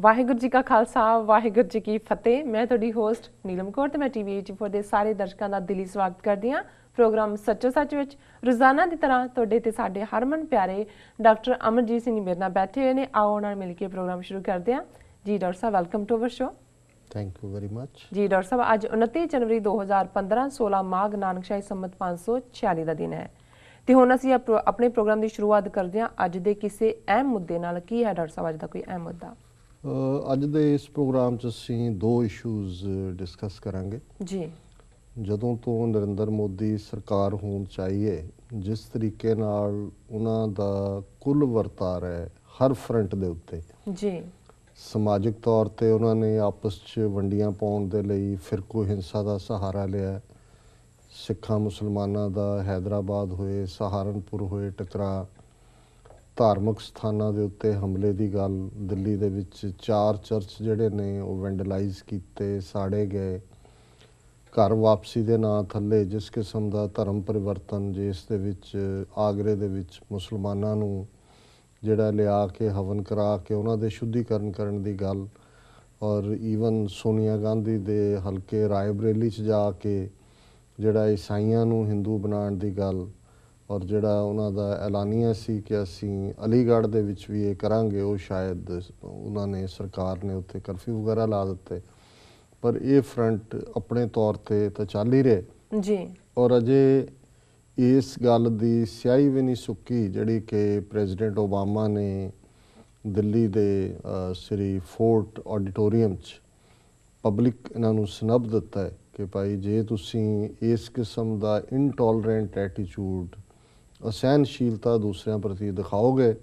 ਵਾਹਿਗੁਰੂ ਜੀ ਕਾ ਖਾਲਸਾ ਵਾਹਿਗੁਰੂ ਜੀ ਕੀ ਫਤਿਹ। ਮੈਂ ਤੁਹਾਡੀ ਹੋਸਟ ਨੀਲਮ ਕੌਰ ਤੇ ਮੈਂ ਟੀਵੀ 84 ਦੇ ਸਾਰੇ ਦਰਸ਼ਕਾਂ ਦਾ ਦਿਲੀ ਸਵਾਗਤ ਕਰਦੀ ਹਾਂ ਪ੍ਰੋਗਰਾਮ ਸੱਚੋ ਸੱਚ ਵਿੱਚ। ਰੋਜ਼ਾਨਾ ਦੀ ਤਰ੍ਹਾਂ ਤੁਹਾਡੇ ਤੇ ਸਾਡੇ ਹਰਮਨ ਪਿਆਰੇ ਡਾਕਟਰ ਅਮਰਜੀਤ ਸਿੰਘ ਮੇਰੇ ਨਾਲ ਬੈਠੇ ਹੋਏ ਨੇ। ਆਓ ਉਹਨਾਂ ਨਾਲ ਮਿਲ ਕੇ ਪ੍ਰੋਗਰਾਮ ਸ਼ੁਰੂ ਕਰਦੇ ਹਾਂ। ਜੀ ਡਾਕਟਰ ਸਾਹਿਬ, welcome to our show. Thank you very much. ਜੀ ਡਾਕਟਰ ਸਾਹਿਬ, ਅੱਜ 29 ਜਨਵਰੀ 2015 16 ਮਾਘ ਨਾਨਕਸ਼ਾਹੀ ਸੰਮਤ 546 ਦਾ ਦਿਨ ਹੈ ਤੇ ਹੁਣ ਅਸੀਂ ਆਪਣੇ ਪ੍ਰੋਗਰਾਮ ਦੀ ਸ਼ੁਰੂਆਤ ਕਰਦੇ ਹਾਂ ਅੱਜ ਦੇ ਕਿਸੇ ਅਹਿਮ ਮੁੱਦੇ ਨਾਲ। ਕੀ ਹੈ ਡਾਕਟਰ ਸਾਹਿਬ ਅੱਜ ਦਾ ਕੋਈ ਅਹਿਮ ਮੁੱਦਾ? ਅੱਜ ਦੇ ਇਸ ਪ੍ਰੋਗਰਾਮ 'ਚ ਅਸੀਂ ਦੋ ਇਸ਼ੂਜ਼ ਡਿਸਕਸ ਕਰਾਂਗੇ ਜੀ। ਜਦੋਂ ਤੋਂ ਨਰਿੰਦਰ ਮੋਦੀ ਸਰਕਾਰ ਹੋਂਦ 'ਚ ਆਈ ਹੈ, ਜਿਸ ਤਰੀਕੇ ਨਾਲ ਉਹਨਾਂ ਦਾ ਕੁੱਲ ਵਰਤਾਰਾ ਹੈ ਹਰ ਫਰੰਟ ਦੇ ਉੱਤੇ ਜੀ। ਸਮਾਜਿਕ ਤੌਰ 'ਤੇ ਉਹਨਾਂ ਨੇ ਆਪਸ 'ਚ ਵੰਡੀਆਂ ਪਾਉਣ ਦੇ ਲਈ ਫਿਰਕੂ ਹਿੰਸਾ ਦਾ ਸਹਾਰਾ ਲਿਆ। ਸਿੱਖਾਂ ਮੁਸਲਮਾਨਾਂ ਦਾ ਹੈਦਰਾਬਾਦ ਹੋਏ, ਸਹਾਰਨਪੁਰ ਹੋਏ ਟਕਰਾਅ, ਧਾਰਮਿਕ ਸਥਾਨਾਂ ਦੇ ਉੱਤੇ ਹਮਲੇ ਦੀ ਗੱਲ, ਦਿੱਲੀ ਦੇ ਵਿੱਚ 4 ਚਰਚ ਜਿਹੜੇ ਨੇ ਉਹ ਵੈਂਡਲਾਈਜ਼ ਕੀਤੇ, ਸਾੜੇ ਗਏ। ਘਰ ਵਾਪਸੀ ਦੇ ਨਾਂ ਥੱਲੇ ਜਿਸ ਕਿਸਮ ਦਾ ਧਰਮ ਪਰਿਵਰਤਨ, ਜਿਸ ਦੇ ਵਿੱਚ ਆਗਰੇ ਦੇ ਵਿੱਚ ਮੁਸਲਮਾਨਾਂ ਨੂੰ ਜਿਹੜਾ ਲਿਆ ਕੇ ਹਵਨ ਕਰਾ ਕੇ ਉਹਨਾਂ ਦੇ ਸ਼ੁੱਧੀਕਰਨ ਕਰਨ ਦੀ ਗੱਲ, ਔਰ ਈਵਨ ਸੋਨੀਆ ਗਾਂਧੀ ਦੇ ਹਲਕੇ ਰਾਏਬਰੇਲੀ 'ਚ ਜਾ ਕੇ ਜਿਹੜਾ ਈਸਾਈਆਂ ਨੂੰ ਹਿੰਦੂ ਬਣਾਉਣ ਦੀ ਗੱਲ, ਔਰ ਜਿਹੜਾ ਉਹਨਾਂ ਦਾ ਐਲਾਨੀਆ ਸੀ ਕਿ ਅਸੀਂ ਅਲੀਗੜ੍ਹ ਦੇ ਵਿੱਚ ਵੀ ਇਹ ਕਰਾਂਗੇ, ਉਹ ਸ਼ਾਇਦ ਉਹਨਾਂ ਨੇ ਸਰਕਾਰ ਨੇ ਉੱਥੇ ਕਰਫਿਊ ਵਗੈਰਾ ਲਾ ਦਿੱਤੇ। ਪਰ ਇਹ ਫਰੰਟ ਆਪਣੇ ਤੌਰ 'ਤੇ ਤਾਂ ਚੱਲ ਹੀ ਰਹੇ ਜੀ। ਔਰ ਅਜੇ ਇਸ ਗੱਲ ਦੀ ਸਿਆਹੀ ਵੀ ਨਹੀਂ ਸੁੱਕੀ ਜਿਹੜੀ ਕਿ ਪ੍ਰੈਜ਼ੀਡੈਂਟ ਓਬਾਮਾ ਨੇ ਦਿੱਲੀ ਦੇ ਸ੍ਰੀ ਫੋਰਟ ਆਡੀਟੋਰੀਅਮ 'ਚ ਪਬਲਿਕ ਇਹਨਾਂ ਨੂੰ ਸਨੱਬ ਦਿੱਤਾ ਹੈ ਕਿ ਭਾਈ ਜੇ ਤੁਸੀਂ ਇਸ ਕਿਸਮ ਦਾ ਇਨਟੋਲਰੈਂਟ ਐਟੀਚਿਊਡ, ਅਸਹਿਣਸ਼ੀਲਤਾ ਦੂਸਰਿਆਂ ਪ੍ਰਤੀ ਦਿਖਾਓਗੇ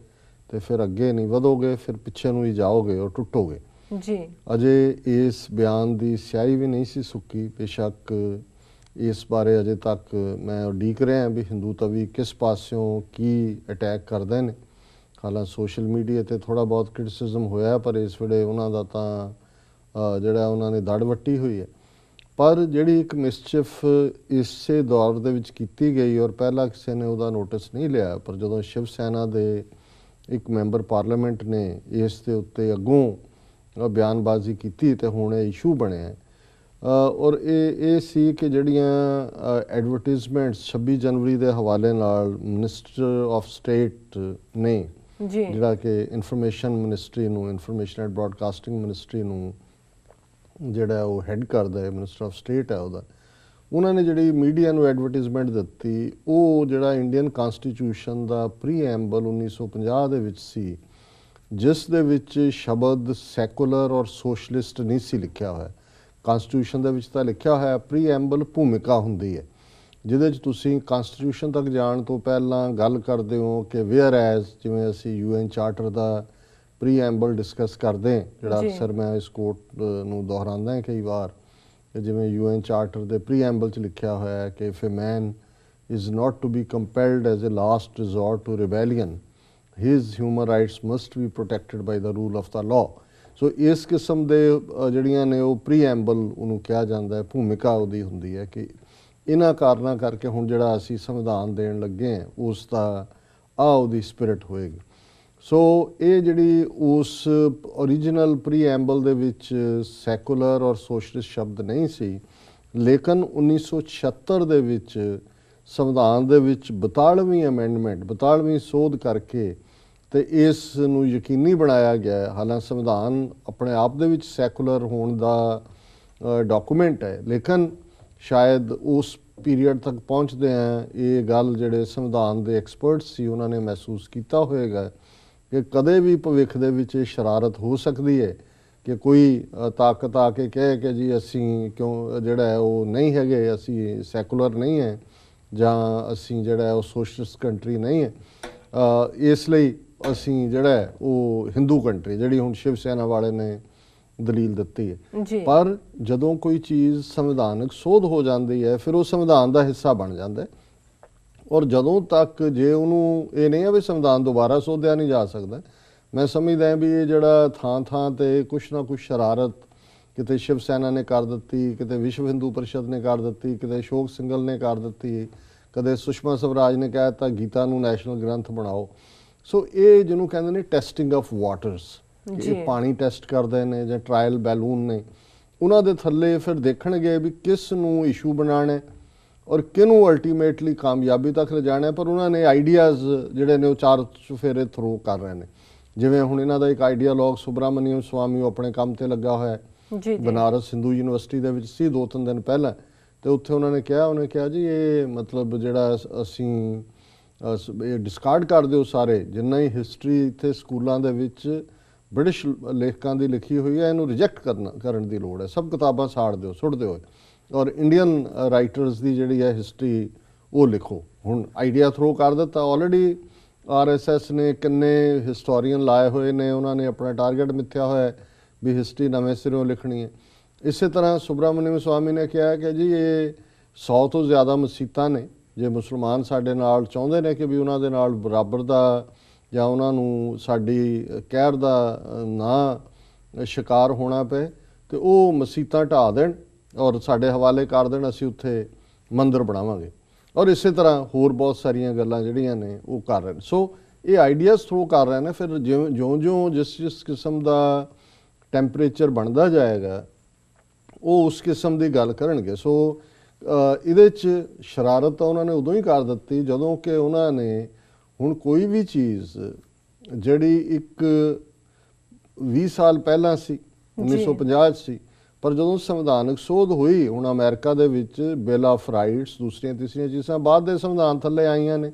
ਤੇ ਫਿਰ ਅੱਗੇ ਨਹੀਂ ਵਧੋਗੇ, ਫਿਰ ਪਿੱਛੇ ਨੂੰ ਹੀ ਜਾਓਗੇ ਔਰ ਟੁੱਟੋਗੇ। ਜੀ। ਅਜੇ ਇਸ ਬਿਆਨ ਦੀ ਸਿਆਹੀ ਵੀ ਨਹੀਂ ਸੀ ਸੁੱਕੀ। ਬੇਸ਼ੱਕ ਇਸ ਬਾਰੇ ਅਜੇ ਤੱਕ ਮੈਂ ਉਡੀਕ ਰਿਹਾ ਵੀ ਹਿੰਦੂ ਤਵੀ ਕਿਸ ਪਾਸਿਓਂ ਕੀ ਅਟੈਕ ਕਰਦੇ ਨੇ। ਹਾਲਾਂਕਿ ਸੋਸ਼ਲ ਮੀਡੀਆ 'ਤੇ ਥੋੜ੍ਹਾ ਬਹੁਤ ਕ੍ਰਿਟਿਸਿਜ਼ਮ ਹੋਇਆ, ਪਰ ਇਸ ਵੇਲੇ ਉਹਨਾਂ ਦਾ ਤਾਂ ਜਿਹੜਾ ਉਹਨਾਂ ਨੇ ਦੜ ਵੱਟੀ ਹੋਈ ਹੈ। ਪਰ ਜਿਹੜੀ ਇੱਕ ਮਿਸਚਿਫ ਇਸੇ ਦੌਰ ਦੇ ਵਿੱਚ ਕੀਤੀ ਗਈ ਔਰ ਪਹਿਲਾਂ ਕਿਸੇ ਨੇ ਉਹਦਾ ਨੋਟਿਸ ਨਹੀਂ ਲਿਆ, ਪਰ ਜਦੋਂ ਸ਼ਿਵ ਸੈਨਾ ਦੇ ਇੱਕ ਮੈਂਬਰ ਪਾਰਲੀਮੈਂਟ ਨੇ ਇਸ ਦੇ ਉੱਤੇ ਅੱਗੋਂ ਬਿਆਨਬਾਜ਼ੀ ਕੀਤੀ ਤੇ ਹੁਣ ਇਹ ਇਸ਼ੂ ਬਣਿਆ। ਔਰ ਇਹ ਸੀ ਕਿ ਜਿਹੜੀਆਂ ਐਡਵਰਟੀਜ਼ਮੈਂਟਸ 26 ਜਨਵਰੀ ਦੇ ਹਵਾਲੇ ਨਾਲ ਮਿਨਿਸਟਰ ਆਫ ਸਟੇਟ ਨੇ, ਜਿਹੜਾ ਕਿ ਇਨਫੋਰਮੇਸ਼ਨ ਮਿਨਿਸਟਰੀ ਨੂੰ, ਇਨਫੋਰਮੇਸ਼ਨ ਐਂਡ ਬ੍ਰੌਡਕਾਸਟਿੰਗ ਮਿਨਿਸਟਰੀ ਨੂੰ ਜਿਹੜਾ ਉਹ ਹੈੱਡ ਕਰਦਾ ਹੈ, ਮਿਨਿਸਟਰ ਆਫ ਸਟੇਟ ਹੈ ਉਹਦਾ, ਉਹਨਾਂ ਨੇ ਜਿਹੜੀ ਮੀਡੀਆ ਨੂੰ ਐਡਵਰਟੀਜ਼ਮੈਂਟ ਦਿੱਤੀ, ਉਹ ਜਿਹੜਾ ਇੰਡੀਅਨ ਕਨਸਟੀਟਿਊਸ਼ਨ ਦਾ ਪ੍ਰੀਐਂਬਲ 1950 ਦੇ ਵਿੱਚ ਸੀ, ਜਿਸ ਦੇ ਵਿੱਚ ਸ਼ਬਦ ਸੈਕੂਲਰ ਔਰ ਸੋਸ਼ਲਿਸਟ ਨਹੀਂ ਸੀ ਲਿਖਿਆ ਹੋਇਆ। ਕਨਸਟੀਟਿਊਸ਼ਨ ਦੇ ਵਿੱਚ ਤਾਂ ਲਿਖਿਆ ਹੋਇਆ ਪ੍ਰੀਐਂਬਲ ਭੂਮਿਕਾ ਹੁੰਦੀ ਹੈ, ਜਿਹਦੇ 'ਚ ਤੁਸੀਂ ਕਨਸਟੀਟਿਊਸ਼ਨ ਤੱਕ ਜਾਣ ਤੋਂ ਪਹਿਲਾਂ ਗੱਲ ਕਰਦੇ ਹੋ ਕਿ ਵੇਅਰ ਐਜ਼, ਜਿਵੇਂ ਅਸੀਂ UN ਚਾਰਟਰ ਦਾ ਪ੍ਰੀਐਂਬਲ ਡਿਸਕਸ ਕਰਦੇ, ਜਿਹੜਾ ਅਕਸਰ ਮੈਂ ਇਸ ਕੋਟ ਨੂੰ ਦੁਹਰਾਉਂਦਾ ਕਈ ਵਾਰ, ਕਿ ਜਿਵੇਂ UN ਚਾਰਟਰ ਦੇ ਪ੍ਰੀਐਂਬਲ 'ਚ ਲਿਖਿਆ ਹੋਇਆ ਹੈ ਕਿ if a man is not to be compelled as a last resort to rebellion, his human rights must be protected by the rule of the law. So ਇਸ ਕਿਸਮ ਦੇ ਜਿਹੜੀਆਂ ਨੇ ਉਹ ਪ੍ਰੀਐਂਬਲ ਉਹਨੂੰ ਕਿਹਾ ਜਾਂਦਾ ਹੈ, ਭੂਮਿਕਾ ਉਹਦੀ ਹੁੰਦੀ ਹੈ ਕਿ ਇਹਨਾਂ ਕਾਰਨਾਂ ਕਰਕੇ ਹੁਣ ਜਿਹੜਾ ਅਸੀਂ ਸੰਵਿਧਾਨ ਦੇਣ ਲੱਗੇ ਹਾਂ ਉਸ ਦਾ ਉਹਦੀ ਸਪਿਰਿਟ ਹੋਏਗੀ। ਸੋ ਇਹ ਜਿਹੜੀ ਉਸ ਓਰੀਜਨਲ ਪ੍ਰੀਐਂਬਲ ਦੇ ਵਿੱਚ ਸੈਕੂਲਰ ਔਰ ਸੋਸ਼ਲਿਸਟ ਸ਼ਬਦ ਨਹੀਂ ਸੀ, ਲੇਕਿਨ 1976 ਦੇ ਵਿੱਚ ਸੰਵਿਧਾਨ ਦੇ ਵਿੱਚ 42ਵੀਂ ਅਮੈਂਡਮੈਂਟ, 42ਵੀਂ ਸੋਧ ਕਰਕੇ ਤੇ ਇਸ ਨੂੰ ਯਕੀਨੀ ਬਣਾਇਆ ਗਿਆ। ਹਾਲਾਂਕਿ ਸੰਵਿਧਾਨ ਆਪਣੇ ਆਪ ਦੇ ਵਿੱਚ ਸੈਕੂਲਰ ਹੋਣ ਦਾ ਡਾਕੂਮੈਂਟ ਹੈ, ਲੇਕਿਨ ਸ਼ਾਇਦ ਉਸ ਪੀਰੀਅਡ ਤੱਕ ਪਹੁੰਚਦੇ ਆ ਇਹ ਗੱਲ ਜਿਹੜੇ ਸੰਵਿਧਾਨ ਦੇ ਐਕਸਪਰਟਸ ਸੀ ਉਹਨਾਂ ਨੇ ਮਹਿਸੂਸ ਕੀਤਾ ਹੋਏਗਾ ਕਿ ਕਦੇ ਵੀ ਭਵਿੱਖ ਦੇ ਵਿੱਚ ਇਹ ਸ਼ਰਾਰਤ ਹੋ ਸਕਦੀ ਹੈ ਕਿ ਕੋਈ ਤਾਕਤ ਆ ਕੇ ਕਹੇ ਕਿ ਜੀ ਅਸੀਂ ਕਿਉਂ ਜਿਹੜਾ ਹੈ ਉਹ ਨਹੀਂ ਹੈਗੇ, ਅਸੀਂ ਸੈਕੂਲਰ ਨਹੀਂ ਹੈ, ਜਾਂ ਅਸੀਂ ਜਿਹੜਾ ਉਹ ਸੋਸ਼ਲਿਸਟ ਕੰਟਰੀ ਨਹੀਂ ਹੈ, ਇਸ ਲਈ ਅਸੀਂ ਜਿਹੜਾ ਹੈ ਉਹ ਹਿੰਦੂ ਕੰਟਰੀ, ਜਿਹੜੀ ਹੁਣ ਸ਼ਿਵ ਸੈਨਾ ਵਾਲੇ ਨੇ ਦਲੀਲ ਦਿੱਤੀ ਹੈ। ਪਰ ਜਦੋਂ ਕੋਈ ਚੀਜ਼ ਸੰਵਿਧਾਨਕ ਸੋਧ ਹੋ ਜਾਂਦੀ ਹੈ ਫਿਰ ਉਹ ਸੰਵਿਧਾਨ ਦਾ ਹਿੱਸਾ ਬਣ ਜਾਂਦਾ ਹੈ, ਔਰ ਜਦੋਂ ਤੱਕ ਜੇ ਉਹਨੂੰ ਇਹ ਨਹੀਂ ਹੈ ਵੀ ਸੰਵਿਧਾਨ ਦੁਬਾਰਾ ਸੋਧਿਆ ਨਹੀਂ ਜਾ ਸਕਦਾ। ਮੈਂ ਸਮਝਦਾ ਵੀ ਇਹ ਜਿਹੜਾ ਥਾਂ ਥਾਂ 'ਤੇ ਕੁਛ ਨਾ ਕੁਛ ਸ਼ਰਾਰਤ ਕਿਤੇ ਸ਼ਿਵ ਸੈਨਾ ਨੇ ਕਰ ਦਿੱਤੀ, ਕਿਤੇ ਵਿਸ਼ਵ ਹਿੰਦੂ ਪਰਿਸ਼ਦ ਨੇ ਕਰ ਦਿੱਤੀ, ਕਿਤੇ ਅਸ਼ੋਕ ਸਿੰਘਲ ਨੇ ਕਰ ਦਿੱਤੀ, ਕਦੇ ਸੁਸ਼ਮਾ ਸਵਰਾਜ ਨੇ ਕਹਿ ਦਿੱਤਾ ਗੀਤਾ ਨੂੰ ਨੈਸ਼ਨਲ ਗ੍ਰੰਥ ਬਣਾਓ। ਸੋ ਇਹ ਜਿਹਨੂੰ ਕਹਿੰਦੇ ਨੇ ਟੈਸਟਿੰਗ ਆਫ ਵਾਟਰਸ, ਕਿ ਜੀ। ਇਹ ਪਾਣੀ ਟੈਸਟ ਕਰਦੇ ਨੇ ਜਾਂ ਟਰਾਇਲ ਬੈਲੂਨ ਨੇ, ਉਹਨਾਂ ਦੇ ਥੱਲੇ ਫਿਰ ਦੇਖਣਗੇ ਵੀ ਕਿਸ ਨੂੰ ਇਸ਼ੂ ਬਣਾਉਣਾ ਹੈ ਔਰ ਕਿਹਨੂੰ ਅਲਟੀਮੇਟਲੀ ਕਾਮਯਾਬੀ ਤੱਕ ਲਿਜਾਣਾ ਹੈ। ਪਰ ਉਹਨਾਂ ਨੇ ਆਈਡੀਆਜ਼ ਜਿਹੜੇ ਨੇ ਉਹ ਚਾਰ ਚੁਫੇਰੇ ਥਰੋ ਕਰ ਰਹੇ ਨੇ। ਜਿਵੇਂ ਹੁਣ ਇਹਨਾਂ ਦਾ ਇੱਕ ਆਈਡੀਆਲੋਗ ਸੁਬਰਾਮਨੀਅਮ ਸਵਾਮੀ ਉਹ ਆਪਣੇ ਕੰਮ ਤੇ ਲੱਗਾ ਹੋਇਆ ਹੈ, ਜੀ ਬਨਾਰਸ ਹਿੰਦੂ ਯੂਨੀਵਰਸਿਟੀ ਦੇ ਵਿੱਚ ਸੀ 2-3 ਦਿਨ ਪਹਿਲਾਂ, ਤੇ ਉੱਥੇ ਉਹਨੇ ਕਿਹਾ ਜੀ ਇਹ ਮਤਲਬ ਜਿਹੜਾ ਅਸੀਂ ਇਹ ਡਿਸਕਾਰਡ ਕਰ ਦਿਓ ਸਾਰੇ, ਜਿੰਨਾ ਹੀ ਹਿਸਟਰੀ ਇੱਥੇ ਸਕੂਲਾਂ ਦੇ ਵਿੱਚ ਬ੍ਰਿਟਿਸ਼ ਲੇਖਕਾਂ ਦੀ ਲਿਖੀ ਹੋਈ ਹੈ, ਇਹਨੂੰ ਰਿਜੈਕਟ ਕਰਨ ਦੀ ਲੋੜ ਹੈ, ਸਭ ਕਿਤਾਬਾਂ ਸਾੜ ਦਿਓ, ਸੁੱਟ ਦਿਓ, ਔਰ ਇੰਡੀਅਨ ਰਾਈਟਰਸ ਦੀ ਜਿਹੜੀ ਹੈ ਹਿਸਟਰੀ ਉਹ ਲਿਖੋ। ਹੁਣ ਆਈਡੀਆ ਥਰੋ ਕਰ ਦਿੱਤਾ ਆਲਰੇਡੀ। RSS ਨੇ ਕਿੰਨੇ ਹਿਸਟੋਰੀਅਨ ਲਾਏ ਹੋਏ ਨੇ, ਉਹਨਾਂ ਨੇ ਆਪਣਾ ਟਾਰਗੇਟ ਮਿੱਥਿਆ ਹੋਇਆ ਵੀ ਹਿਸਟਰੀ ਨਵੇਂ ਸਿਰੋਂ ਲਿਖਣੀ ਹੈ। ਇਸੇ ਤਰ੍ਹਾਂ ਸੁਬਰਾਮਨੀਅਮ ਸਵਾਮੀ ਨੇ ਕਿਹਾ ਕਿ ਜੀ ਇਹ 100 ਤੋਂ ਜ਼ਿਆਦਾ ਮਸੀਤਾਂ ਨੇ, ਜੇ ਮੁਸਲਮਾਨ ਸਾਡੇ ਨਾਲ ਚਾਹੁੰਦੇ ਨੇ ਕਿ ਵੀ ਉਹਨਾਂ ਦੇ ਨਾਲ ਬਰਾਬਰ ਦਾ ਜਾਂ ਉਹਨਾਂ ਨੂੰ ਸਾਡੀ ਕਹਿਰ ਦਾ ਨਾ ਸ਼ਿਕਾਰ ਹੋਣਾ ਪਏ, ਤੇ ਉਹ ਮਸੀਤਾਂ ਢਾਹ ਦੇਣ ਔਰ ਸਾਡੇ ਹਵਾਲੇ ਕਰ ਦੇਣ, ਅਸੀਂ ਉੱਥੇ ਮੰਦਿਰ ਬਣਾਵਾਂਗੇ। ਔਰ ਇਸੇ ਤਰ੍ਹਾਂ ਹੋਰ ਬਹੁਤ ਸਾਰੀਆਂ ਗੱਲਾਂ ਜਿਹੜੀਆਂ ਨੇ ਉਹ ਕਰ ਰਹੇ ਨੇ। ਸੋ ਇਹ ਆਈਡੀਆਜ਼ ਥਰੋ ਕਰ ਰਹੇ ਨੇ। ਫਿਰ ਜਿਉਂ ਜਿਸ ਕਿਸਮ ਦਾ ਟੈਂਪਰੇਚਰ ਬਣਦਾ ਜਾਏਗਾ ਉਹ ਉਸ ਕਿਸਮ ਦੀ ਗੱਲ ਕਰਨਗੇ। ਸੋ ਇਹਦੇ 'ਚ ਸ਼ਰਾਰਤ ਤਾਂ ਉਹਨਾਂ ਨੇ ਉਦੋਂ ਹੀ ਕਰ ਦਿੱਤੀ ਜਦੋਂ ਕਿ ਉਹਨਾਂ ਨੇ ਹੁਣ ਕੋਈ ਵੀ ਚੀਜ਼ ਜਿਹੜੀ ਇੱਕ 20 ਸਾਲ ਪਹਿਲਾਂ ਸੀ, 1950 'ਚ ਸੀ, ਪਰ ਜਦੋਂ ਸੰਵਿਧਾਨਕ ਸੋਧ ਹੋਈ, ਹੁਣ ਅਮਰੀਕਾ ਦੇ ਵਿੱਚ ਬਿਲ ਆਫ ਰਾਈਟਸ, ਦੂਸਰੀਆਂ ਤੀਸਰੀਆਂ ਚੀਜ਼ਾਂ ਬਾਅਦ ਦੇ ਸੰਵਿਧਾਨ ਥੱਲੇ ਆਈਆਂ ਨੇ,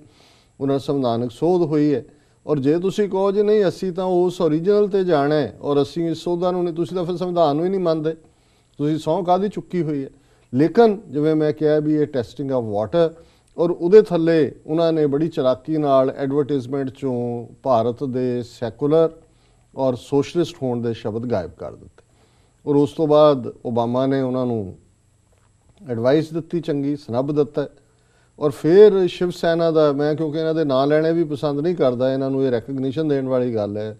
ਉਹਨਾਂ ਸੰਵਿਧਾਨਕ ਸੋਧ ਹੋਈ ਹੈ। ਔਰ ਜੇ ਤੁਸੀਂ ਕਹੋ ਜੀ ਨਹੀਂ ਅਸੀਂ ਤਾਂ ਉਸ ਓਰੀਜਨਲ ਤੇ ਜਾਣਾ ਹੈ ਔਰ ਅਸੀਂ ਇਸ ਸੋਧਾਂ ਨੂੰ ਨਹੀਂ, ਤੁਸੀਂ ਤਾਂ ਫਿਰ ਸੰਵਿਧਾਨ ਨੂੰ ਹੀ ਨਹੀਂ ਮੰਨਦੇ, ਤੁਸੀਂ ਸਹੁੰ ਕਾਹਦੀ ਚੁੱਕੀ ਹੋਈ ਹੈ। ਲੇਕਿਨ ਜਿਵੇਂ ਮੈਂ ਕਿਹਾ ਵੀ ਇਹ ਟੈਸਟਿੰਗ ਆਫ ਵਾਟਰ, ਔਰ ਉਹਦੇ ਥੱਲੇ ਉਹਨਾਂ ਨੇ ਬੜੀ ਚਲਾਕੀ ਨਾਲ ਐਡਵਰਟਾਈਜ਼ਮੈਂਟ 'ਚੋਂ ਭਾਰਤ ਦੇ ਸੈਕੂਲਰ ਔਰ ਸੋਸ਼ਲਿਸਟ ਹੋਣ ਦੇ ਸ਼ਬਦ ਗਾਇਬ ਕਰ ਦਿੱਤੇ। ਔਰ ਉਸ ਤੋਂ ਬਾਅਦ ਓਬਾਮਾ ਨੇ ਉਹਨਾਂ ਨੂੰ ਐਡਵਾਈਸ ਦਿੱਤੀ, ਚੰਗੀ ਸਨੱਬ ਦਿੱਤਾ। ਔਰ ਫਿਰ ਸ਼ਿਵ ਸੈਨਾ ਦਾ, ਮੈਂ ਕਿਉਂਕਿ ਇਹਨਾਂ ਦੇ ਨਾਂ ਲੈਣੇ ਵੀ ਪਸੰਦ ਨਹੀਂ ਕਰਦਾ, ਇਹਨਾਂ ਨੂੰ ਇਹ ਰੈਕਗਨੀਸ਼ਨ ਦੇਣ ਵਾਲੀ ਗੱਲ ਹੈ